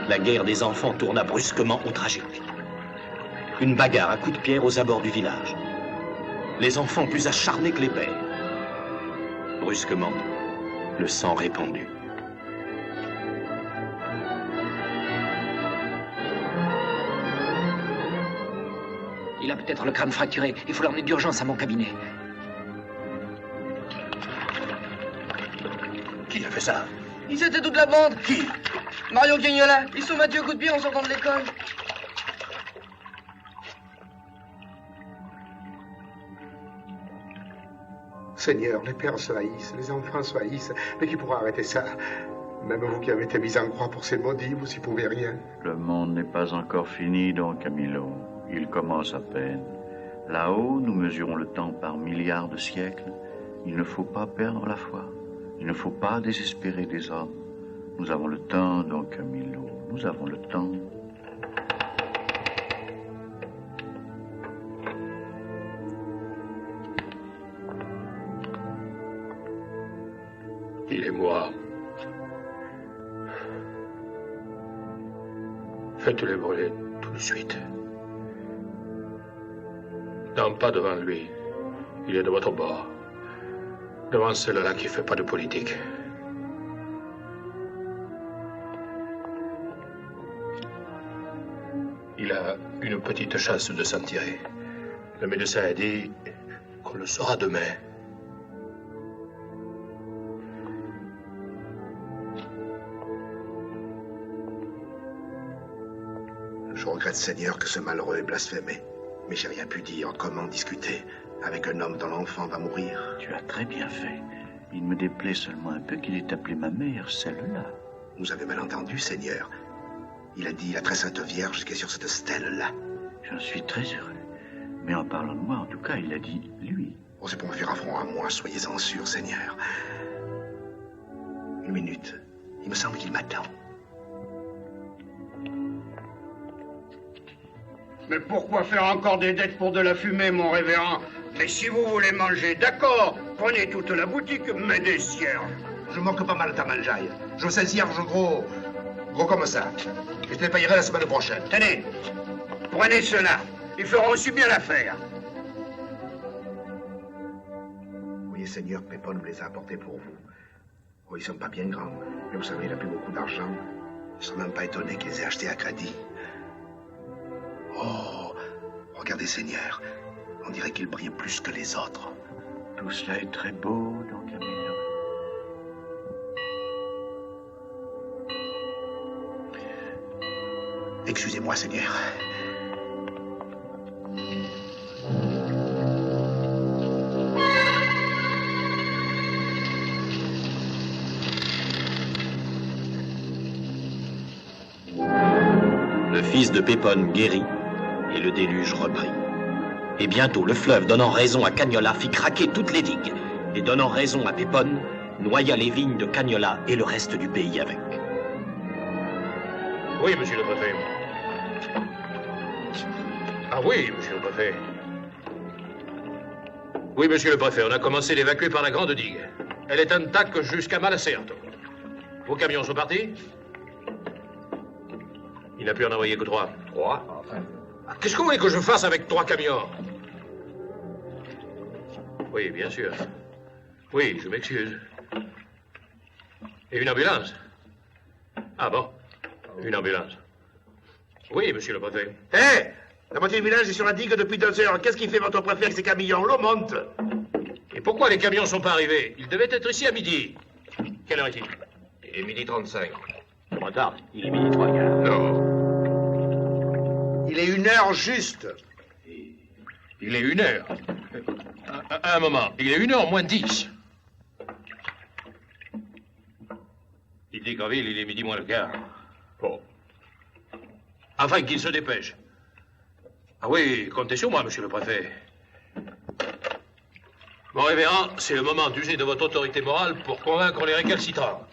la guerre des enfants tourna brusquement au tragique. Une bagarre à coups de pierre aux abords du village. Les enfants plus acharnés que les pères. Brusquement, le sang répandu. Il a peut-être le crâne fracturé. Il faut l'emmener d'urgence à mon cabinet. Qui a fait ça? Ils étaient toute la bande. Qui? Mario Gagnola. Ils sont Mathieu Goudbier en sortant de l'école. Seigneur, les pères se haïssent, les enfants se haïssent. Mais qui pourra arrêter ça? Même vous qui avez été mis en croix pour ces maudits, vous n'y pouvez rien. Le monde n'est pas encore fini, donc, Camillo. Il commence à peine. Là-haut, nous mesurons le temps par milliards de siècles. Il ne faut pas perdre la foi. Il ne faut pas désespérer des hommes. Nous avons le temps, donc, Camillo. Nous avons le temps. Il est mort. Faites-le brûler tout de suite. Non, pas devant lui. Il est de votre bord. Devant celle-là qui ne fait pas de politique. Il a une petite chance de s'en tirer. Le médecin a dit qu'on le saura demain. Je regrette, Seigneur, que ce malheureux ait blasphémé. Mais j'ai rien pu dire. Comment discuter avec un homme dont l'enfant va mourir? Tu as très bien fait. Il me déplaît seulement un peu qu'il ait appelé ma mère celle-là. Vous avez mal entendu, Seigneur. Il a dit la très sainte Vierge qui est sur cette stèle-là. J'en suis très heureux. Mais en parlant de moi, en tout cas, il a dit lui. Oh, c'est pour me faire affront à moi, soyez-en sûr, Seigneur. Une minute. Il me semble qu'il m'attend. Mais pourquoi faire encore des dettes pour de la fumée, mon révérend? Mais si vous voulez manger, d'accord, prenez toute la boutique, mais des cierges. Je manque pas mal de ta mangeaille. Je veux 16 cierges gros comme ça. Et je te les payerai la semaine prochaine. Tenez, prenez cela. Ils feront aussi bien l'affaire. Oui, voyez, Seigneur, Pépon me les a apportés pour vous. Oh, ils sont pas bien grands, mais vous savez, il a plus beaucoup d'argent. Je ne serais même pas étonné qu'ils les aient achetés à crédit. Oh, regardez, Seigneur. On dirait qu'il brille plus que les autres. Tout cela est très beau, Don Camillo. Excusez-moi, Seigneur. Le fils de Pépon guérit et le déluge reprit. Et bientôt, le fleuve, donnant raison à Cagnola, fit craquer toutes les digues, et donnant raison à Pépon, noya les vignes de Cagnola et le reste du pays avec. Oui, monsieur le préfet. Ah oui, monsieur le préfet. Oui, monsieur le préfet, on a commencé l'évacuer par la grande digue. Elle est intacte jusqu'à Malacerto. Vos camions sont partis? Il n'a pu en envoyer que 3. 3? Enfin. Qu'est-ce que vous voulez que je fasse avec 3 camions? Oui, bien sûr. Oui, je m'excuse. Et une ambulance? Ah bon? Une ambulance. Oui, monsieur le préfet. Hé! La moitié du village est sur la digue depuis 2 heures. Qu'est-ce qu'il fait votre préfet avec ces camions? L'eau monte. Et pourquoi les camions sont pas arrivés? Ils devaient être ici à midi. Quelle heure est-il? Il est midi 35. Trop tard, il est midi 3 quarts. Non. Il est 1 heure juste. Il est 1 heure. Un moment, il est 1 heure moins 10. Il dit qu'en ville, il est midi moins le quart. Bon. Enfin, qu'il se dépêche. Ah oui, comptez sur moi, monsieur le préfet. Mon révérend, c'est le moment d'user de votre autorité morale pour convaincre les récalcitrants.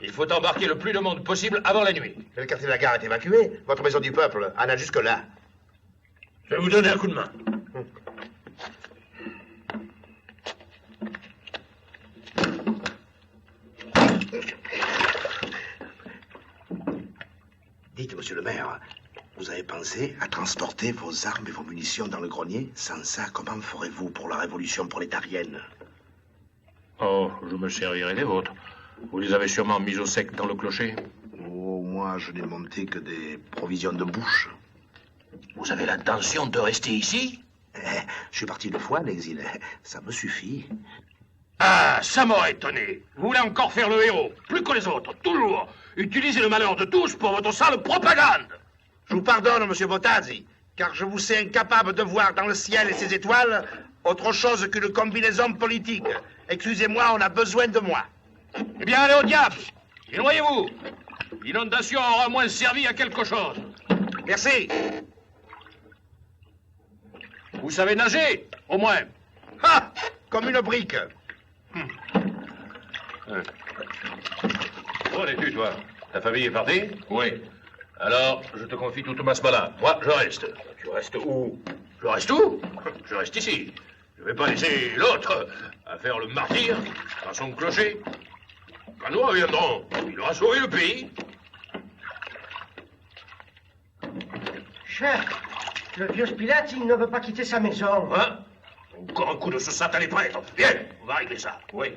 Il faut embarquer le plus de monde possible avant la nuit. Mais le quartier de la gare est évacué. Votre maison du peuple en a jusque-là. Je vais vous donner un coup de main. Dites, monsieur le maire, vous avez pensé à transporter vos armes et vos munitions dans le grenier? Sans ça, comment ferez-vous pour la révolution prolétarienne? Oh, je me servirai des vôtres. Vous les avez sûrement mis au sec dans le clocher. Oh, moi, je n'ai monté que des provisions de bouche. Vous avez l'intention de rester ici? Je suis parti 2 fois à l'exil. Ça me suffit. Ah, ça m'aurait étonné. Vous voulez encore faire le héros, plus que les autres, toujours. Utilisez le malheur de tous pour votre sale propagande. Je vous pardonne, monsieur Botazzi, car je vous sais incapable de voir dans le ciel et ses étoiles autre chose qu'une combinaison politique. Excusez-moi, on a besoin de moi. Eh bien, allez au diable. Et noyez-vous. L'inondation aura moins servi à quelque chose. Merci. Vous savez nager, au moins. Ah, comme une brique. Où en es-tu, toi? Ta famille est partie? Oui. Alors, je te confie toute ma smala. Moi, je reste. Tu restes où? Je reste où? Je reste ici. Je vais pas laisser l'autre à faire le martyr dans son clocher. Quand nous reviendrons, il aura sauvé le pays. Cher, le vieux Spilett, il ne veut pas quitter sa maison. Hein? Encore un coup de ce satané prêtre. Viens, on va régler ça. Oui.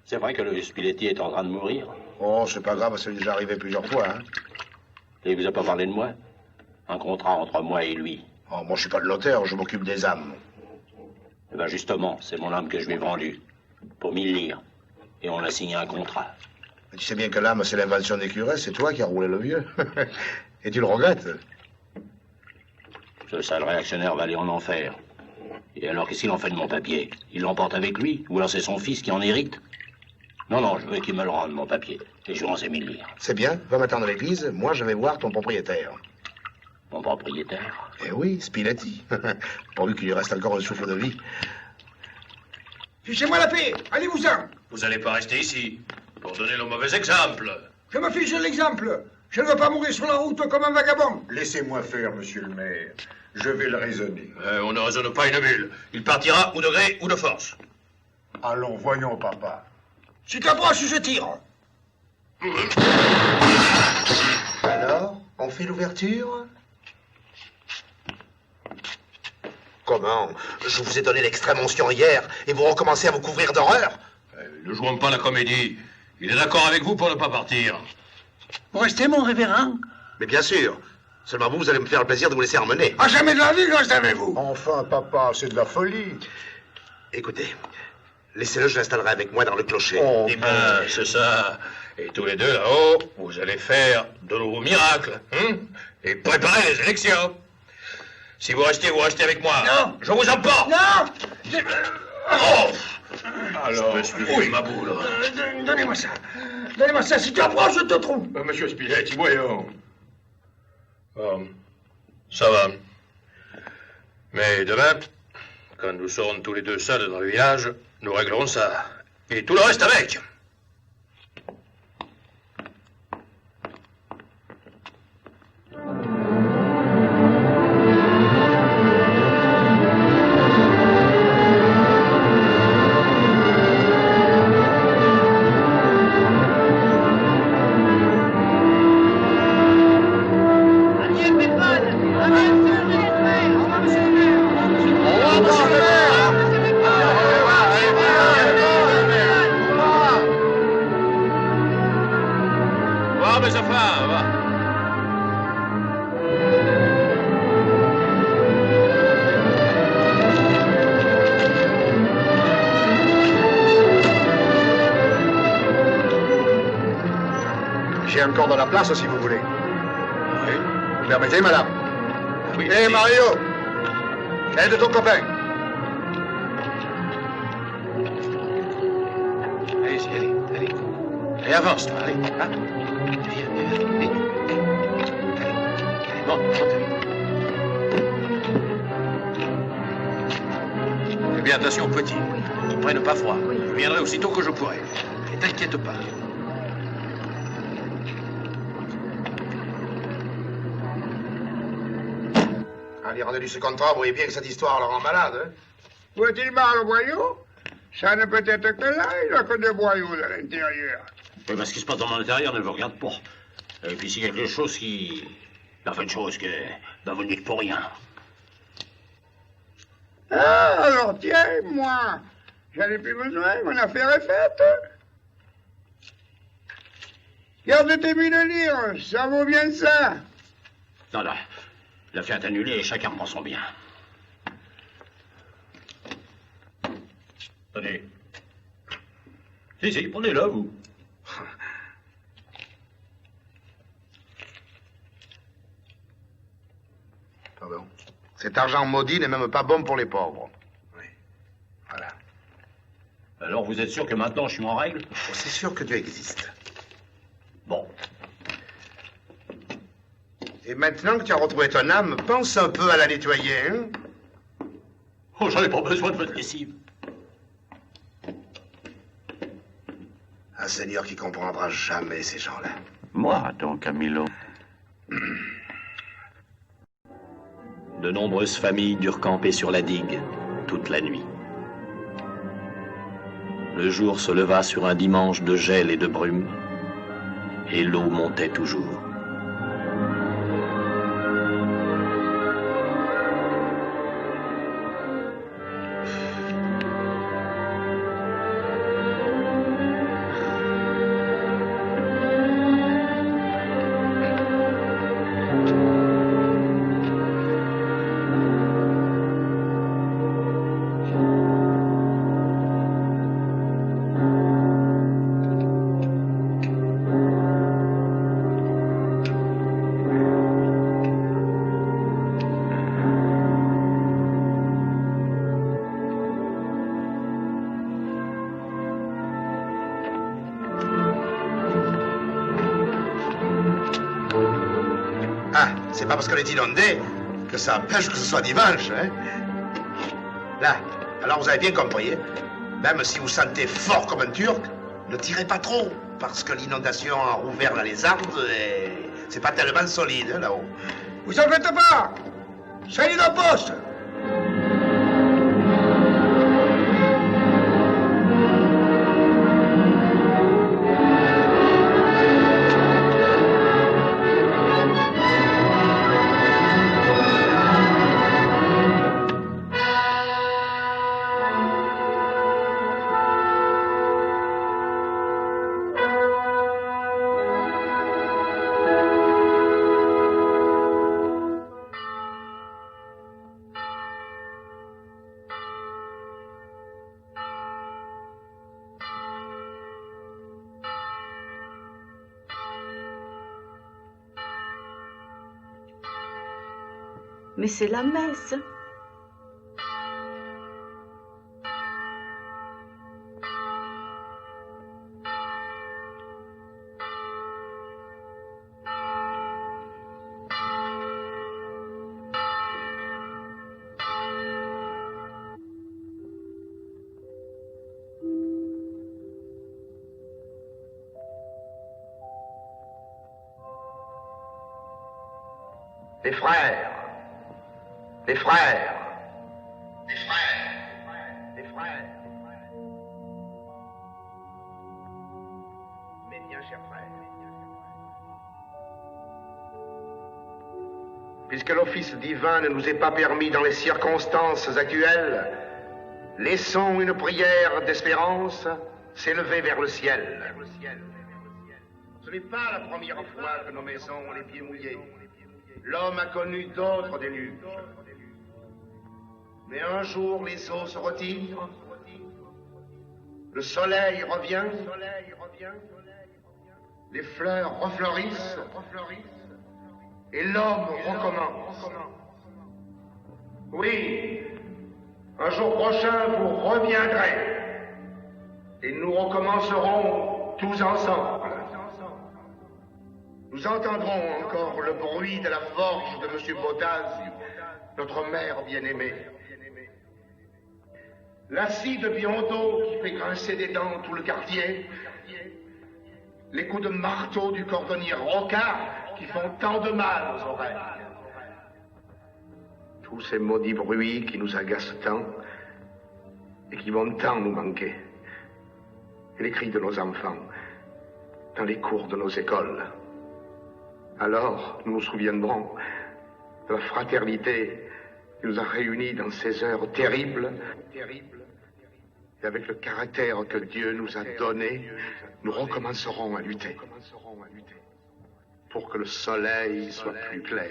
C'est vrai que le Spiletti est en train de mourir. Oh, c'est pas grave, ça lui est déjà arrivé plusieurs fois, hein. Et il vous a pas parlé de moi? Un contrat entre moi et lui. Oh, moi, je suis pas le notaire, je m'occupe des âmes. Eh ben justement, c'est mon âme que je lui ai vendue. Pour 1000 livres. Et on a signé un contrat. Mais tu sais bien que l'âme, c'est l'invention des curés, c'est toi qui as roulé le vieux. Et tu le regrettes? Ce sale réactionnaire va aller en enfer. Et alors, qu'est-ce qu'il en fait de mon papier? Il l'emporte avec lui? Ou alors c'est son fils qui en hérite? Non, non, je veux qu'il me le rende, mon papier. Et je rends ses 1000 livres. C'est bien, va m'attendre à l'église, moi je vais voir ton propriétaire. Mon propriétaire? Eh oui, Spiletti. Pourvu qu'il lui reste encore un souffle de vie. Fichez-moi la paix, allez-vous-en. Vous n'allez pas rester ici pour donner le mauvais exemple. Je me fiche de l'exemple. Je ne veux pas mourir sur la route comme un vagabond. Laissez-moi faire, monsieur le maire. Je vais le raisonner. On ne raisonne pas une mule. Il partira ou de gré ou de force. Allons, voyons, papa. Si t'approches, je tire. Alors, on fait l'ouverture? Comment? Je vous ai donné l'extrême onction hier, et vous recommencez à vous couvrir d'horreur? Ne jouons pas la comédie. Il est d'accord avec vous pour ne pas partir. Vous restez, mon révérend? Mais bien sûr. Seulement vous allez me faire le plaisir de vous laisser emmener. Ah, jamais de la vie, je reste avec vous. Enfin, papa, c'est de la folie. Écoutez, laissez-le, je l'installerai avec moi dans le clocher. Oh, C'est ça. Et tous les deux là-haut, vous allez faire de nouveaux miracles. Et préparer les élections. Si vous restez avec moi. Non. Je vous emporte. Non. Oh. Alors, oui, ma boule. Donnez-moi ça. Donnez-moi ça. Si tu approches, je te trouve. Monsieur Spiletti, voyons. Ça va. Mais demain, quand nous serons tous les deux seuls dans le village, nous réglerons ça. Et tout le reste avec. J'ai encore de la place si vous voulez. Oui. Vous permettez, madame? Oui. Hé, Mario! Aide ton copain. Allez-y, allez. Allez, avance, toi, allez. Hein? Allez. Bon, Eh bien, attention, petit. Ne prenne pas froid. Je viendrai aussitôt que je pourrai. Ne t'inquiète pas. En lui rendant du ce contrat, vous voyez bien que cette histoire le rend malade, hein? Où est-il mal au boyau? Ça ne peut être que là, il n'y a que des boyaux à l'intérieur. Oui, parce ce qui se passe dans mon intérieur ne vous regarde pas. Et puis s'il y a quelque chose qui... Enfin, une chose que... Ben, vous n'y êtes pour rien. Ah, alors tiens, moi, j'en ai plus besoin, mon affaire est faite. Garde tes 1000 livres, ça vaut bien ça. Non, l'affaire est annulée et chacun prend son bien. Tenez. Si, prenez-le, vous. Pardon. Cet argent maudit n'est même pas bon pour les pauvres. Oui. Voilà. Alors, vous êtes sûr que maintenant je suis en règle? Oh, c'est sûr que Dieu existe. Bon. Et maintenant que tu as retrouvé ton âme, pense un peu à la nettoyer, hein? Oh, j'en ai pas besoin de votre lessive. Un Seigneur qui comprendra jamais ces gens-là. Moi, donc, Camilo. De nombreuses familles durent camper sur la digue toute la nuit. Le jour se leva sur un dimanche de gel et de brume, et l'eau montait toujours. C'est pas parce qu'on est inondé que ça empêche que ce soit dimanche, hein? Là, alors vous avez bien compris, hein? Même si vous sentez fort comme un Turc, ne tirez pas trop, parce que l'inondation a rouvert là les arbres et c'est pas tellement solide, hein, là-haut. Vous en faites pas! Salut la poste! Mais c'est la messe. Les frères, les frères, les frères, les frères. Mes bien chers frères, puisque l'office divin ne nous est pas permis dans les circonstances actuelles, laissons une prière d'espérance s'élever vers le ciel. Ce n'est pas la première fois que nos maisons ont les pieds mouillés. L'homme a connu d'autres déluges. Mais un jour, les eaux se retirent, le soleil revient, les fleurs refleurissent, et l'homme recommence. Oui, un jour prochain, vous reviendrez, et nous recommencerons tous ensemble. Nous entendrons encore le bruit de la forge de M. Botaz, notre mère bien-aimée. La scie de Biondo qui fait grincer des dents tout le quartier. Les coups de marteau du cordonnier Rocard qui font tant de mal aux oreilles. Tous ces maudits bruits qui nous agacent tant et qui vont tant nous manquer. Et les cris de nos enfants dans les cours de nos écoles. Alors, nous nous souviendrons de la fraternité qui nous a réunis dans ces heures terribles. Et avec le caractère que Dieu nous a donné, nous recommencerons à lutter. Pour que le soleil soit plus clair.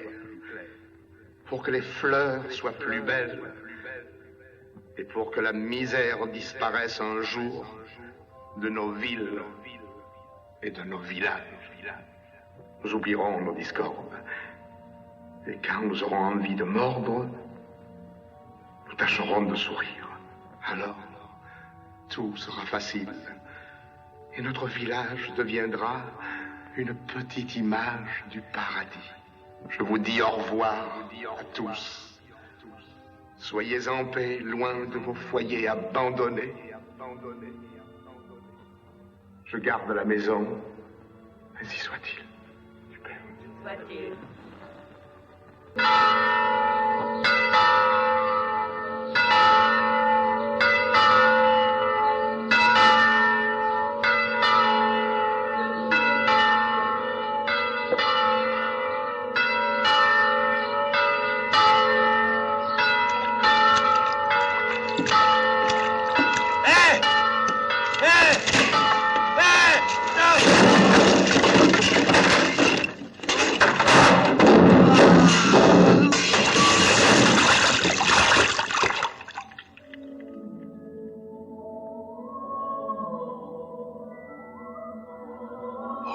Pour que les fleurs soient plus belles. Et pour que la misère disparaisse un jour de nos villes et de nos villages. Nous oublierons nos discordes. Et quand nous aurons envie de mordre, nous tâcherons de sourire. Alors, tout sera facile. Et notre village deviendra une petite image du paradis. Je vous dis au revoir à tous. Soyez en paix, loin de vos foyers abandonnés. Je garde la maison, ainsi soit-il. Soit-il.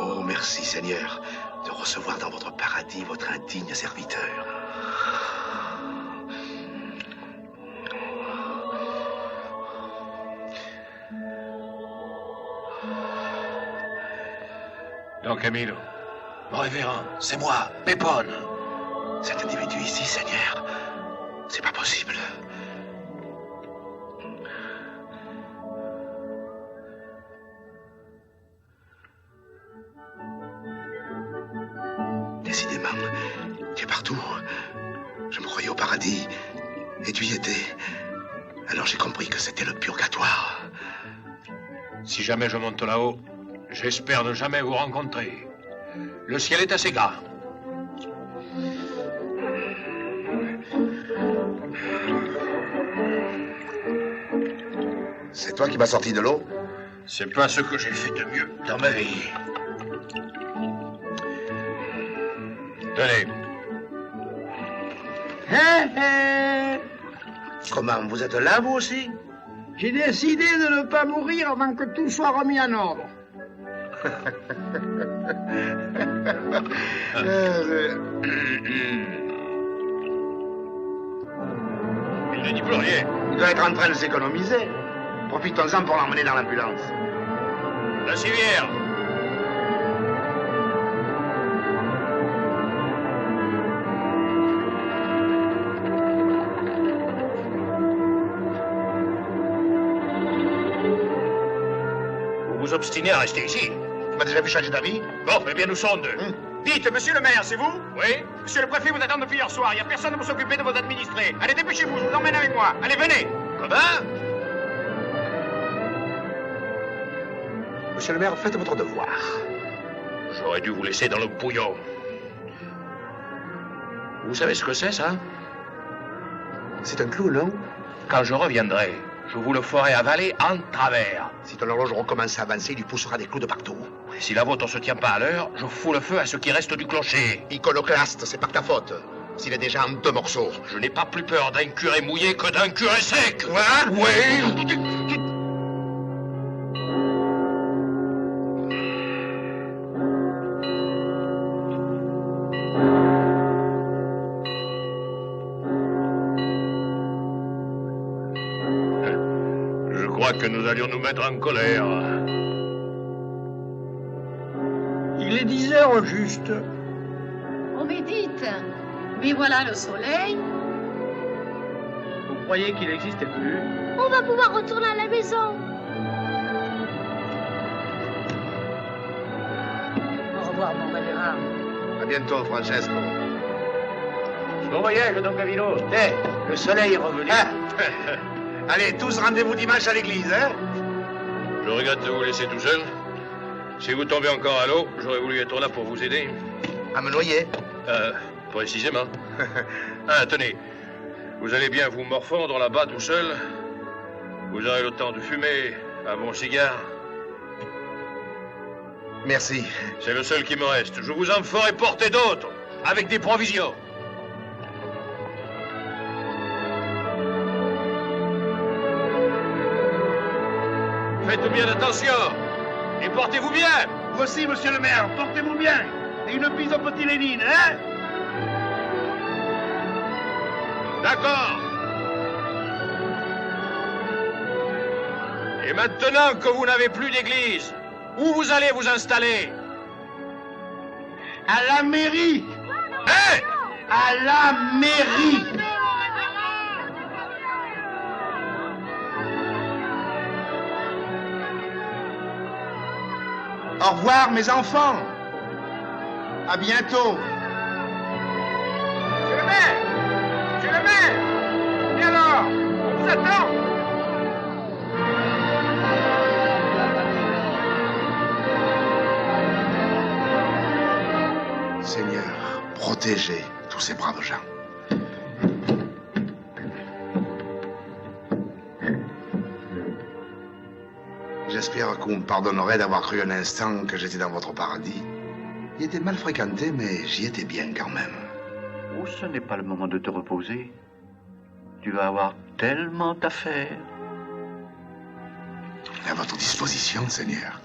Oh, merci Seigneur de recevoir dans votre paradis votre indigne serviteur. Don Camilo. Mon révérend, c'est moi, Pépone. Cet individu ici, Seigneur, c'est pas possible. Décidément, tu es partout. Je me croyais au paradis, et tu y étais. Alors j'ai compris que c'était le purgatoire. Si jamais je monte là-haut, j'espère ne jamais vous rencontrer. Le ciel est assez grand. C'est toi qui m'as sorti de l'eau? C'est pas ce que j'ai fait de mieux dans ma vie. Tenez. Comment, vous êtes là, vous aussi? J'ai décidé de ne pas mourir avant que tout soit remis en ordre. ne dis plus rien. Il doit être en train de s'économiser. Profitons-en pour l'emmener dans l'ambulance. La civière. Vous vous obstinez à rester ici. Tu m'as déjà vu changer d'avis? Bon, eh bien, nous sommes deux. Dites, monsieur le maire, c'est vous? Oui? Monsieur le préfet vous attend depuis hier soir. Il n'y a personne pour s'occuper de vos administrés. Allez, dépêchez-vous, je vous emmène avec moi. Allez, venez. Comment? Monsieur le maire, faites votre devoir. J'aurais dû vous laisser dans le bouillon. Vous savez ce que c'est, ça? C'est un clou, non? Quand je reviendrai, je vous le ferai avaler en travers. Si ton horloge recommence à avancer, il lui poussera des clous de partout. Et si la vôtre ne se tient pas à l'heure, je fous le feu à ce qui reste du clocher. Iconoclaste, c'est pas de ta faute. S'il est déjà en 2 morceaux. Je n'ai pas plus peur d'un curé mouillé que d'un curé sec. Quoi? Oui. Je crois que nous allions nous mettre en colère. Il est 10 heures juste. Oh, mais dites, mais voilà le soleil. Vous croyez qu'il n'existait plus? On va pouvoir retourner à la maison. Au revoir, mon Valera. À bientôt, Francesco. Bon voyage, Don Camillo. Le soleil est revenu. Allez, tous rendez-vous dimanche à l'église, hein? Je regrette de vous laisser tout seul. Si vous tombez encore à l'eau, j'aurais voulu être là pour vous aider. À me noyer? Précisément. Ah, tenez. Vous allez bien vous morfondre là-bas tout seul. Vous aurez le temps de fumer un bon cigare. Merci. C'est le seul qui me reste. Je vous en ferai porter d'autres, avec des provisions. Faites bien attention. Et portez-vous bien. Vous aussi, monsieur le maire, portez-vous bien. Et une bise au petit Lénine, hein? D'accord. Et maintenant que vous n'avez plus d'église, où vous allez vous installer? À la mairie. Hein? À la mairie. Au revoir, mes enfants. À bientôt. Monsieur le maire! Monsieur le maire! Et alors? On vous attend! Seigneur, protégez tous ces braves gens. J'espère que vous me pardonnerez d'avoir cru un instant que j'étais dans votre paradis. Il était mal fréquenté, mais j'y étais bien quand même. Oh, ce n'est pas le moment de te reposer. Tu vas avoir tellement à faire. À votre disposition, Seigneur.